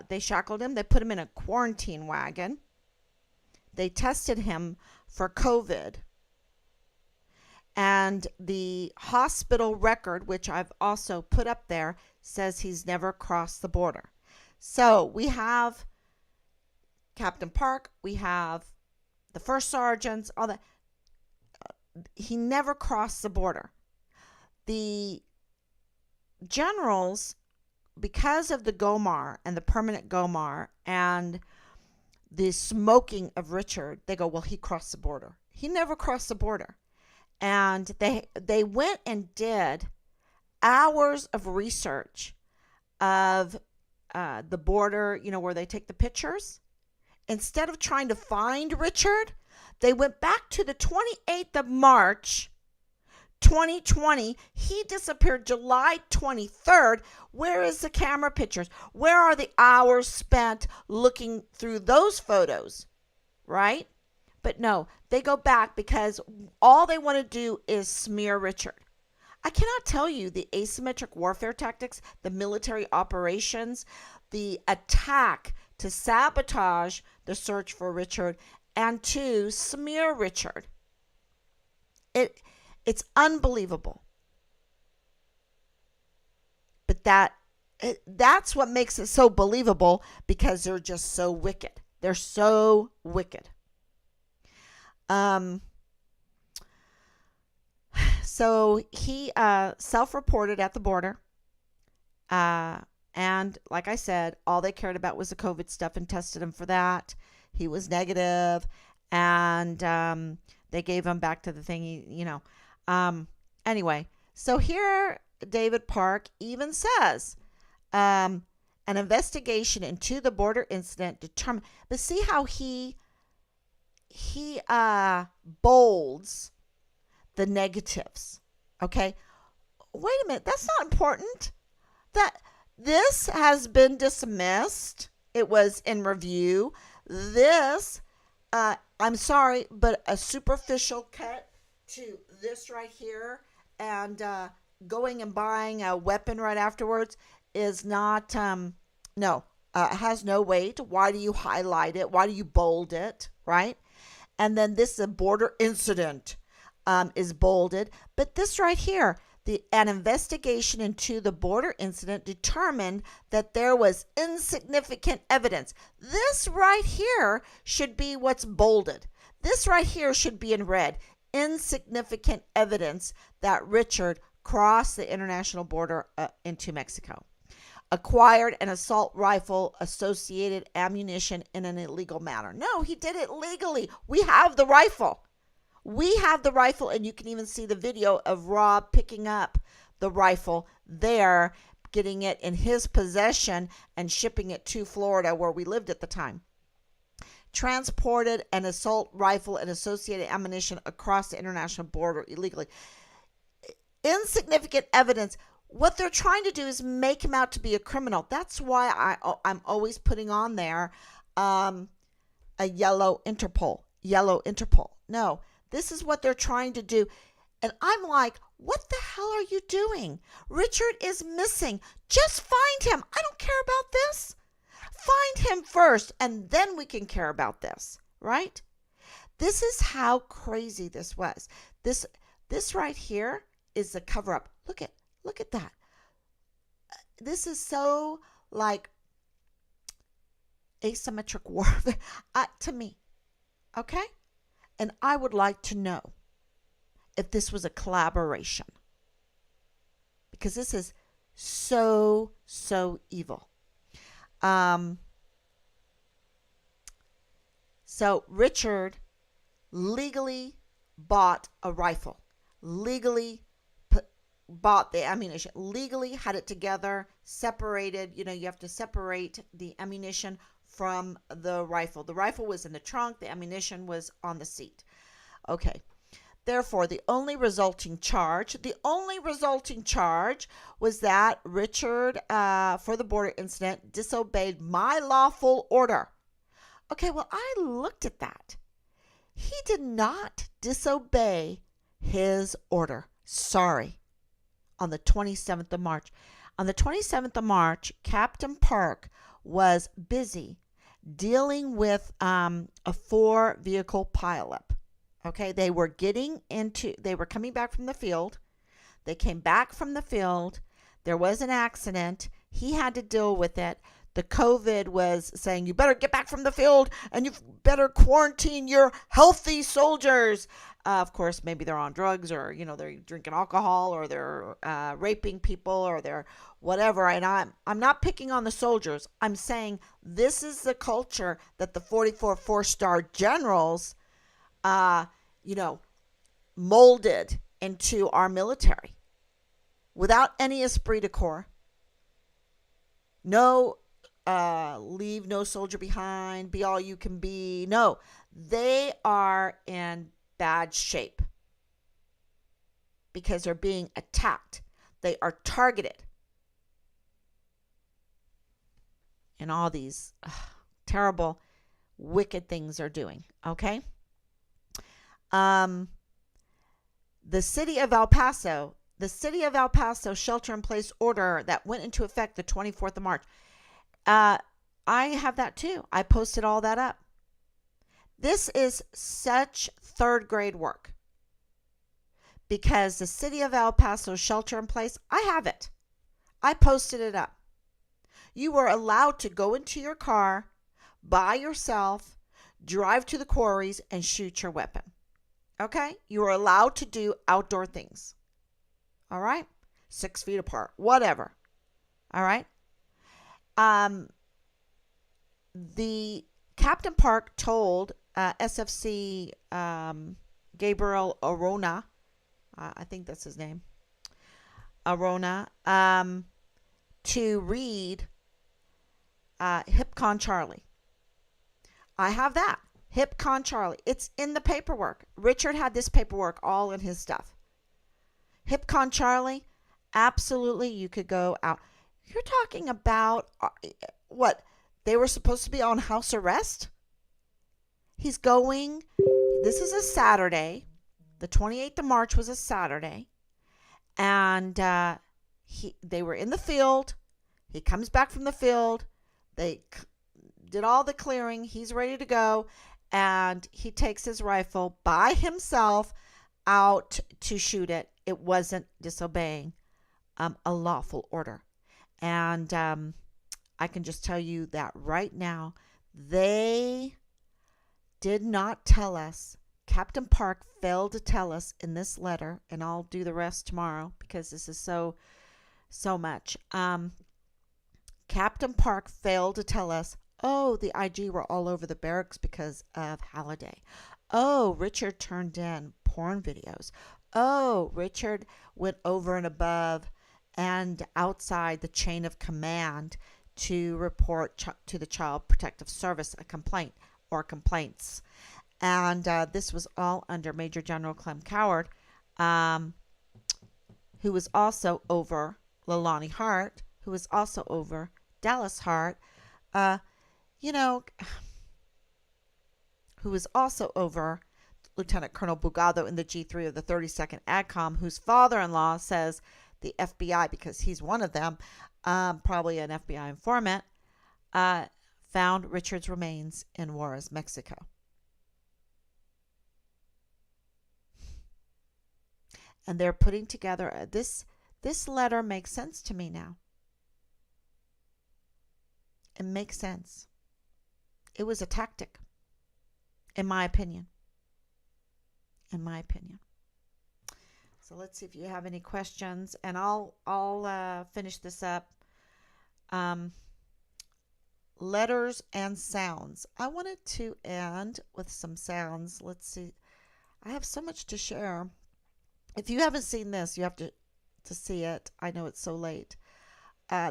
they shackled him. They put him in a quarantine wagon. They tested him for COVID. And the hospital record, which I've also put up there, says he's never crossed the border. So we have Captain Park, we have the first sergeants, all that. He never crossed the border. The generals, because of the GOMAR and the permanent GOMAR and the smoking of Richard, they go, well, he crossed the border. He never crossed the border. And they went and did hours of research of the border, where they take the pictures. Instead of trying to find Richard, they went back to the 28th of March, 2020. He disappeared July 23rd. Where is the camera pictures? Where are the hours spent looking through those photos? Right? But no, they go back because all they want to do is smear Richard. I cannot tell you the asymmetric warfare tactics, the military operations, the attack to sabotage the search for Richard and to smear Richard. It's unbelievable. But that's what makes it so believable, because they're just so wicked. They're so wicked. So he self-reported at the border. And like I said, all they cared about was the COVID stuff and tested him for that. He was negative, and they gave him back to the thing, Anyway, so here David Park even says, an investigation into the border incident determined. But see how he bolds the negatives. Okay, wait a minute, that's not important. That this has been dismissed. It was in review. This, I'm sorry, but a superficial cut to this right here, and going and buying a weapon right afterwards is not, has no weight. Why do you highlight it? Why do you bold it, right? And then this, a border incident, is bolded. But this right here, an investigation into the border incident determined that there was insignificant evidence. This right here should be what's bolded. This right here should be in red. Insignificant evidence that Richard crossed the international border into Mexico. acquired an assault rifle associated ammunition in an illegal manner. No, he did it legally. We have the rifle. We have the rifle, and you can even see the video of Rob picking up the rifle there, getting it in his possession and shipping it to Florida, where we lived at the time. Transported an assault rifle and associated ammunition across the international border illegally. Insignificant evidence. What they're trying to do is make him out to be a criminal. That's why I'm always putting on there a yellow Interpol. No, this is what they're trying to do. And I'm like, what the hell are you doing? Richard is missing. Just find him. I don't care about this. Find him first, and then we can care about this, right? This is how crazy this was. This right here is the cover-up. Look at that. This is so like asymmetric warfare to me. Okay? And I would like to know if this was a collaboration. Because this is so evil. So Richard legally bought a rifle, legally bought the ammunition, legally had it together, separated. You have to separate the ammunition from the rifle. The rifle was in the trunk. The ammunition was on the seat. Okay. Therefore, the only resulting charge was that Richard, for the border incident, disobeyed my lawful order. Okay, well, I looked at that. He did not disobey his order. Sorry. On the 27th of March. On the 27th of March, Captain Park was busy dealing with a 4-vehicle pileup. Okay, they were coming back from the field. They came back from the field. There was an accident. He had to deal with it. The COVID was saying, you better get back from the field and you better quarantine your healthy soldiers. Of course, maybe they're on drugs, or, they're drinking alcohol, or they're raping people, or they're whatever. And I'm not picking on the soldiers. I'm saying this is the culture that the 44 4-star generals molded into our military without any esprit de corps. No, leave no soldier behind, be all you can be. No, they are in bad shape because they're being attacked. They are targeted. And all these terrible, wicked things they're doing. Okay? The city of El Paso shelter-in-place order that went into effect the 24th of March. I have that too. I posted all that up. This is such third-grade work because the city of El Paso shelter-in-place, I have it. I posted it up. You were allowed to go into your car by yourself, drive to the quarries, and shoot your weapon. Okay? You are allowed to do outdoor things. All right? 6 feet apart, whatever. All right? The Captain Park told SFC Gabriel Arona, I think that's his name, Arona, to read HipCon Charlie. I have that. HipCon Charlie. It's in the paperwork. Richard had this paperwork all in his stuff. HipCon Charlie, absolutely, you could go out. You're talking about what? They were supposed to be on house arrest? He's going. This is a Saturday. The 28th of March was a Saturday. And they were in the field. He comes back from the field. They did all the clearing. He's ready to go. And he takes his rifle by himself out to shoot it. It wasn't disobeying a lawful order. And I can just tell you that right now, they did not tell us. Captain Park failed to tell us in this letter, and I'll do the rest tomorrow because this is so much. Captain Park failed to tell us, oh, the IG were all over the barracks because of Halliday. Oh, Richard turned in porn videos. Oh, Richard went over and above and outside the chain of command to report to the Child Protective Service a complaint or complaints. And this was all under Major General Clem Coward, who was also over Leilani Hart, who was also over Dallas Hart, who was also over Lieutenant Colonel Bugado in the G3 of the 32nd ADCOM, whose father-in-law says the FBI, because he's one of them, probably an FBI informant, found Richard's remains in Juarez, Mexico. And they're putting together this letter makes sense to me now. It makes sense. It was a tactic, in my opinion. In my opinion. So let's see if you have any questions, and I'll finish this up. Letters and sounds. I wanted to end with some sounds. Let's see. I have so much to share. If you haven't seen this, you have to see it. I know it's so late.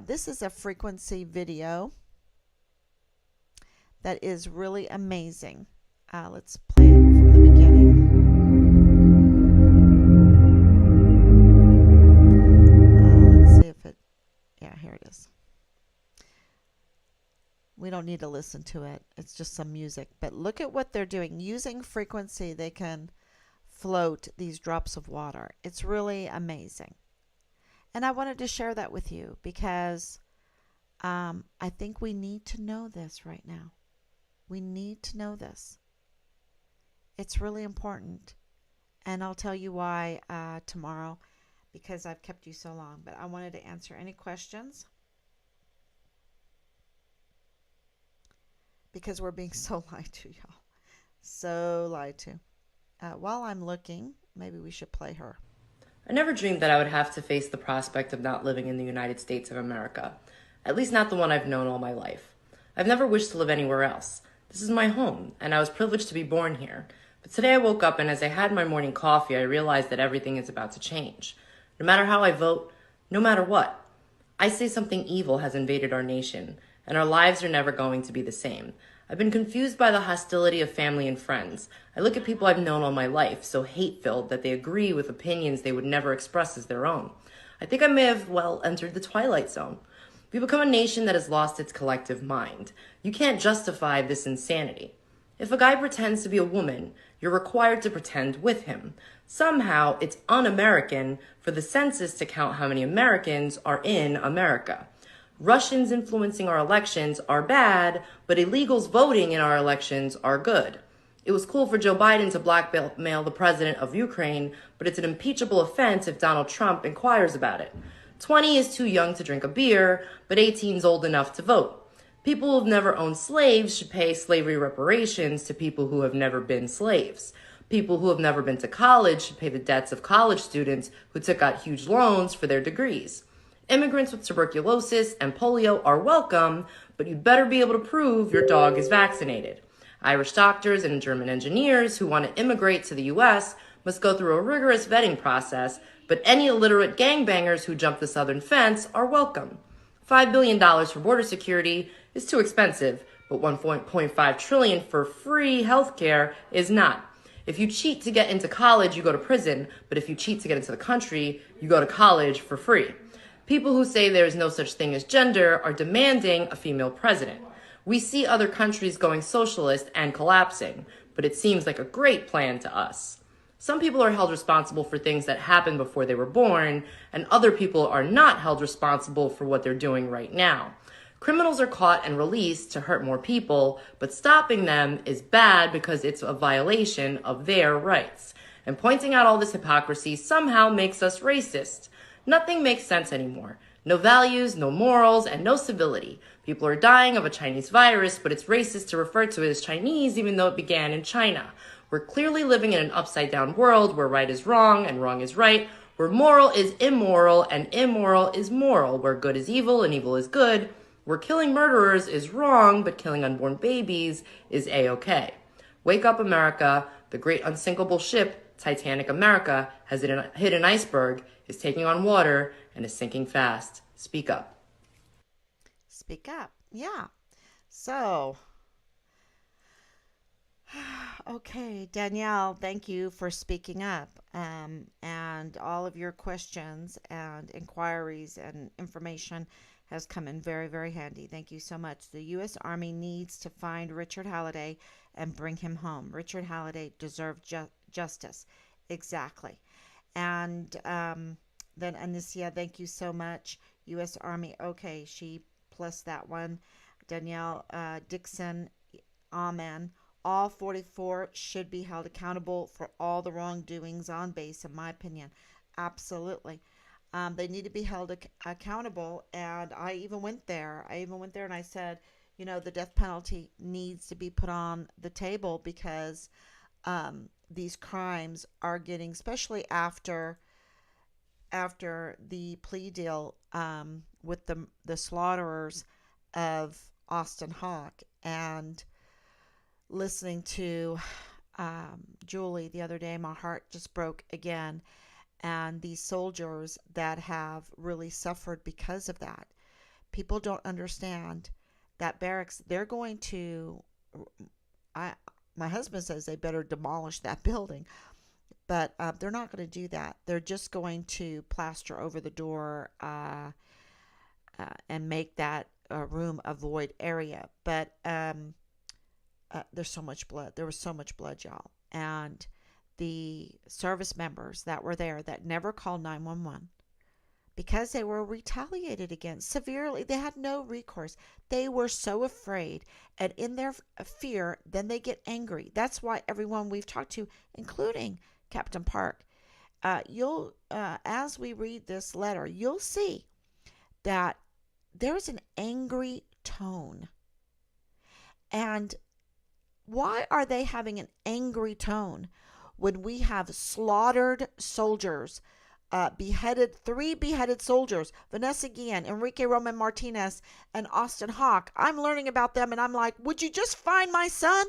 This is a frequency video that is really amazing. Let's play it from the beginning. Let's see if it... Yeah, here it is. We don't need to listen to it. It's just some music. But look at what they're doing. Using frequency, they can float these drops of water. It's really amazing. And I wanted to share that with you because I think we need to know this right now. We need to know this. It's really important. And I'll tell you why tomorrow, because I've kept you so long. But I wanted to answer any questions, because we're being so lied to, y'all. So lied to. While I'm looking, maybe we should play her. I never dreamed that I would have to face the prospect of not living in the United States of America, at least not the one I've known all my life. I've never wished to live anywhere else. This is my home, and I was privileged to be born here. But today I woke up, and as I had my morning coffee, I realized that everything is about to change. No matter how I vote, no matter what, I say something evil has invaded our nation, and our lives are never going to be the same. I've been confused by the hostility of family and friends. I look at people I've known all my life, so hate-filled that they agree with opinions they would never express as their own. I think I may have, entered the twilight zone. We become a nation that has lost its collective mind. You can't justify this insanity. If a guy pretends to be a woman, you're required to pretend with him. Somehow, it's un-American for the census to count how many Americans are in America. Russians influencing our elections are bad, but illegals voting in our elections are good. It was cool for Joe Biden to blackmail the president of Ukraine, but it's an impeachable offense if Donald Trump inquires about it. 20 is too young to drink a beer, but 18 is old enough to vote. People who have never owned slaves should pay slavery reparations to people who have never been slaves. People who have never been to college should pay the debts of college students who took out huge loans for their degrees. Immigrants with tuberculosis and polio are welcome, but you'd better be able to prove your dog is vaccinated. Irish doctors and German engineers who want to immigrate to the U.S. must go through a rigorous vetting process, but any illiterate gangbangers who jump the southern fence are welcome. $5 billion for border security is too expensive, but $1.5 trillion for free healthcare is not. If you cheat to get into college, you go to prison, but if you cheat to get into the country, you go to college for free. People who say there is no such thing as gender are demanding a female president. We see other countries going socialist and collapsing, but it seems like a great plan to us. Some people are held responsible for things that happened before they were born, and other people are not held responsible for what they're doing right now. Criminals are caught and released to hurt more people, but stopping them is bad because it's a violation of their rights. And pointing out all this hypocrisy somehow makes us racist. Nothing makes sense anymore. No values, no morals, and no civility. People are dying of a Chinese virus, but it's racist to refer to it as Chinese even though it began in China. We're clearly living in an upside-down world where right is wrong and wrong is right, where moral is immoral and immoral is moral, where good is evil and evil is good. where killing murderers is wrong, but killing unborn babies is A-okay. Wake up, America. The great unsinkable ship, Titanic America, has hit an iceberg, is taking on water, and is sinking fast. Speak up. Speak up. Yeah. So, okay, Danielle, thank you for speaking up. And all of your questions and inquiries and information has come in very, very handy. Thank you so much. The U.S. Army needs to find Richard Halliday and bring him home. Richard Halliday deserved justice. Exactly. And then Anicia, thank you so much. U.S. Army, okay, she plus that one. Danielle Dixon, amen. All 44 should be held accountable for all the wrongdoings on base, in my opinion. Absolutely. They need to be held accountable. And I even went there. And I said, the death penalty needs to be put on the table because these crimes are getting, especially after the plea deal with the slaughterers of Austin Hawk, and listening to Julie the other day, my heart just broke again. And these soldiers that have really suffered because of that. People don't understand that barracks, they're going to, my husband says they better demolish that building. But they're not going to do that. They're just going to plaster over the door and make that room a void area. But there's so much blood. There was so much blood, y'all. And the service members that were there that never called 911 because they were retaliated against severely. They had no recourse. They were so afraid. And in their fear, then they get angry. That's why everyone we've talked to, including Captain Park, you'll as we read this letter, you'll see that there's an angry tone. And why are they having an angry tone when we have slaughtered soldiers, three beheaded soldiers, Vanessa Guillen, Enrique Roman Martinez, and Austin Hawk? I'm learning about them, and I'm like, would you just find my son?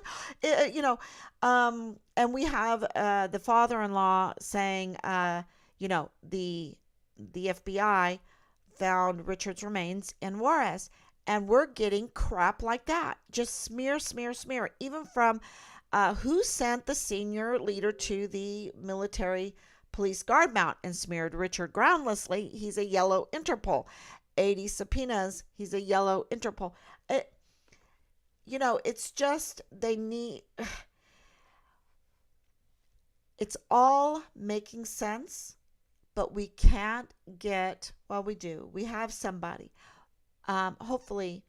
And we have the father-in-law saying, the FBI found Richard's remains in Juarez. And we're getting crap like that. Just smear, smear, smear. Even from who sent the senior leader to the military police guard mount and smeared Richard groundlessly. He's a yellow Interpol. 80 subpoenas. He's a yellow Interpol. It's just they need... It's all making sense, but we can't get... Well, we do. We have somebody. Hopefully,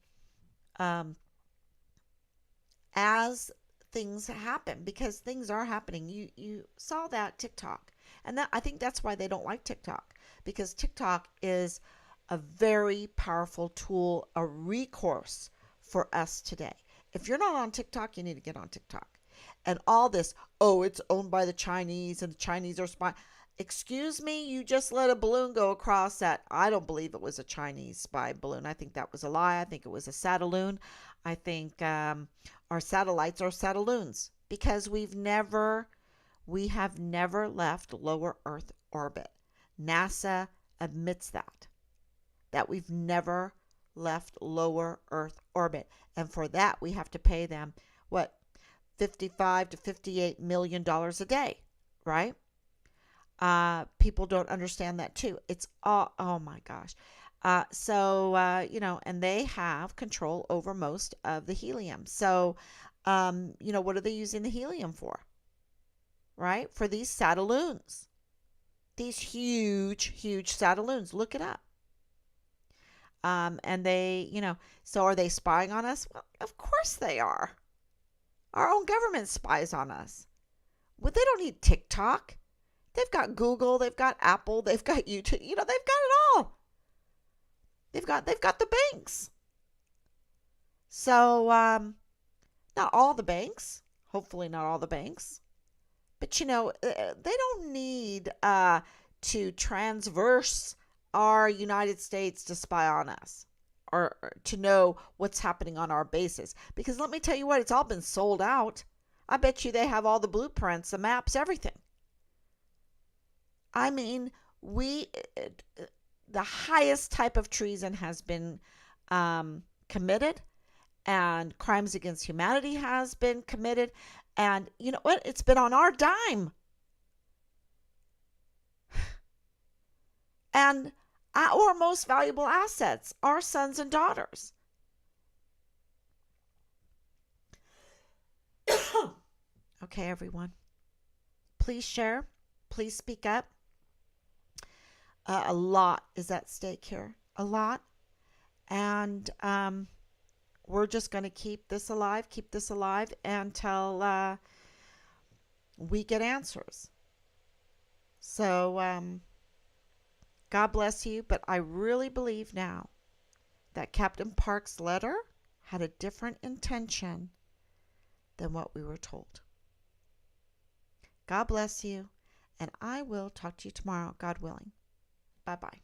as things happen, because things are happening. You saw that TikTok, and I think that's why they don't like TikTok, because TikTok is a very powerful tool, a recourse for us today. If you're not on TikTok, you need to get on TikTok. And all this, it's owned by the Chinese and the Chinese are spying. Excuse me, you just let a balloon go across that. I don't believe it was a Chinese spy balloon. I think that was a lie. I think it was a Sataloon. I think our satellites are Sataloons because we have never left lower Earth orbit. NASA admits that we've never left lower Earth orbit. And for that, we have to pay them, $55 to $58 million a day, right? People don't understand that too. It's all, oh my gosh. And they have control over most of the helium. So, what are they using the helium for? Right? For these Sataloons. These huge, huge Sataloons. Look it up. And they, so are they spying on us? Well, of course they are. Our own government spies on us. Well, they don't need TikTok. They've got Google, they've got Apple, they've got YouTube, they've got it all. They've got the banks. So, not all the banks, hopefully not all the banks, but they don't need to transverse our United States to spy on us or to know what's happening on our bases. Because let me tell you what, it's all been sold out. I bet you they have all the blueprints, the maps, everything. I mean, the highest type of treason has been committed, and crimes against humanity has been committed. And you know what? It's been on our dime. And our most valuable assets, our sons and daughters. Okay, everyone. Please share. Please speak up. A lot is at stake here. A lot. And we're just going to keep this alive until we get answers. So, God bless you. But I really believe now that Captain Park's letter had a different intention than what we were told. God bless you. And I will talk to you tomorrow, God willing. Bye-bye.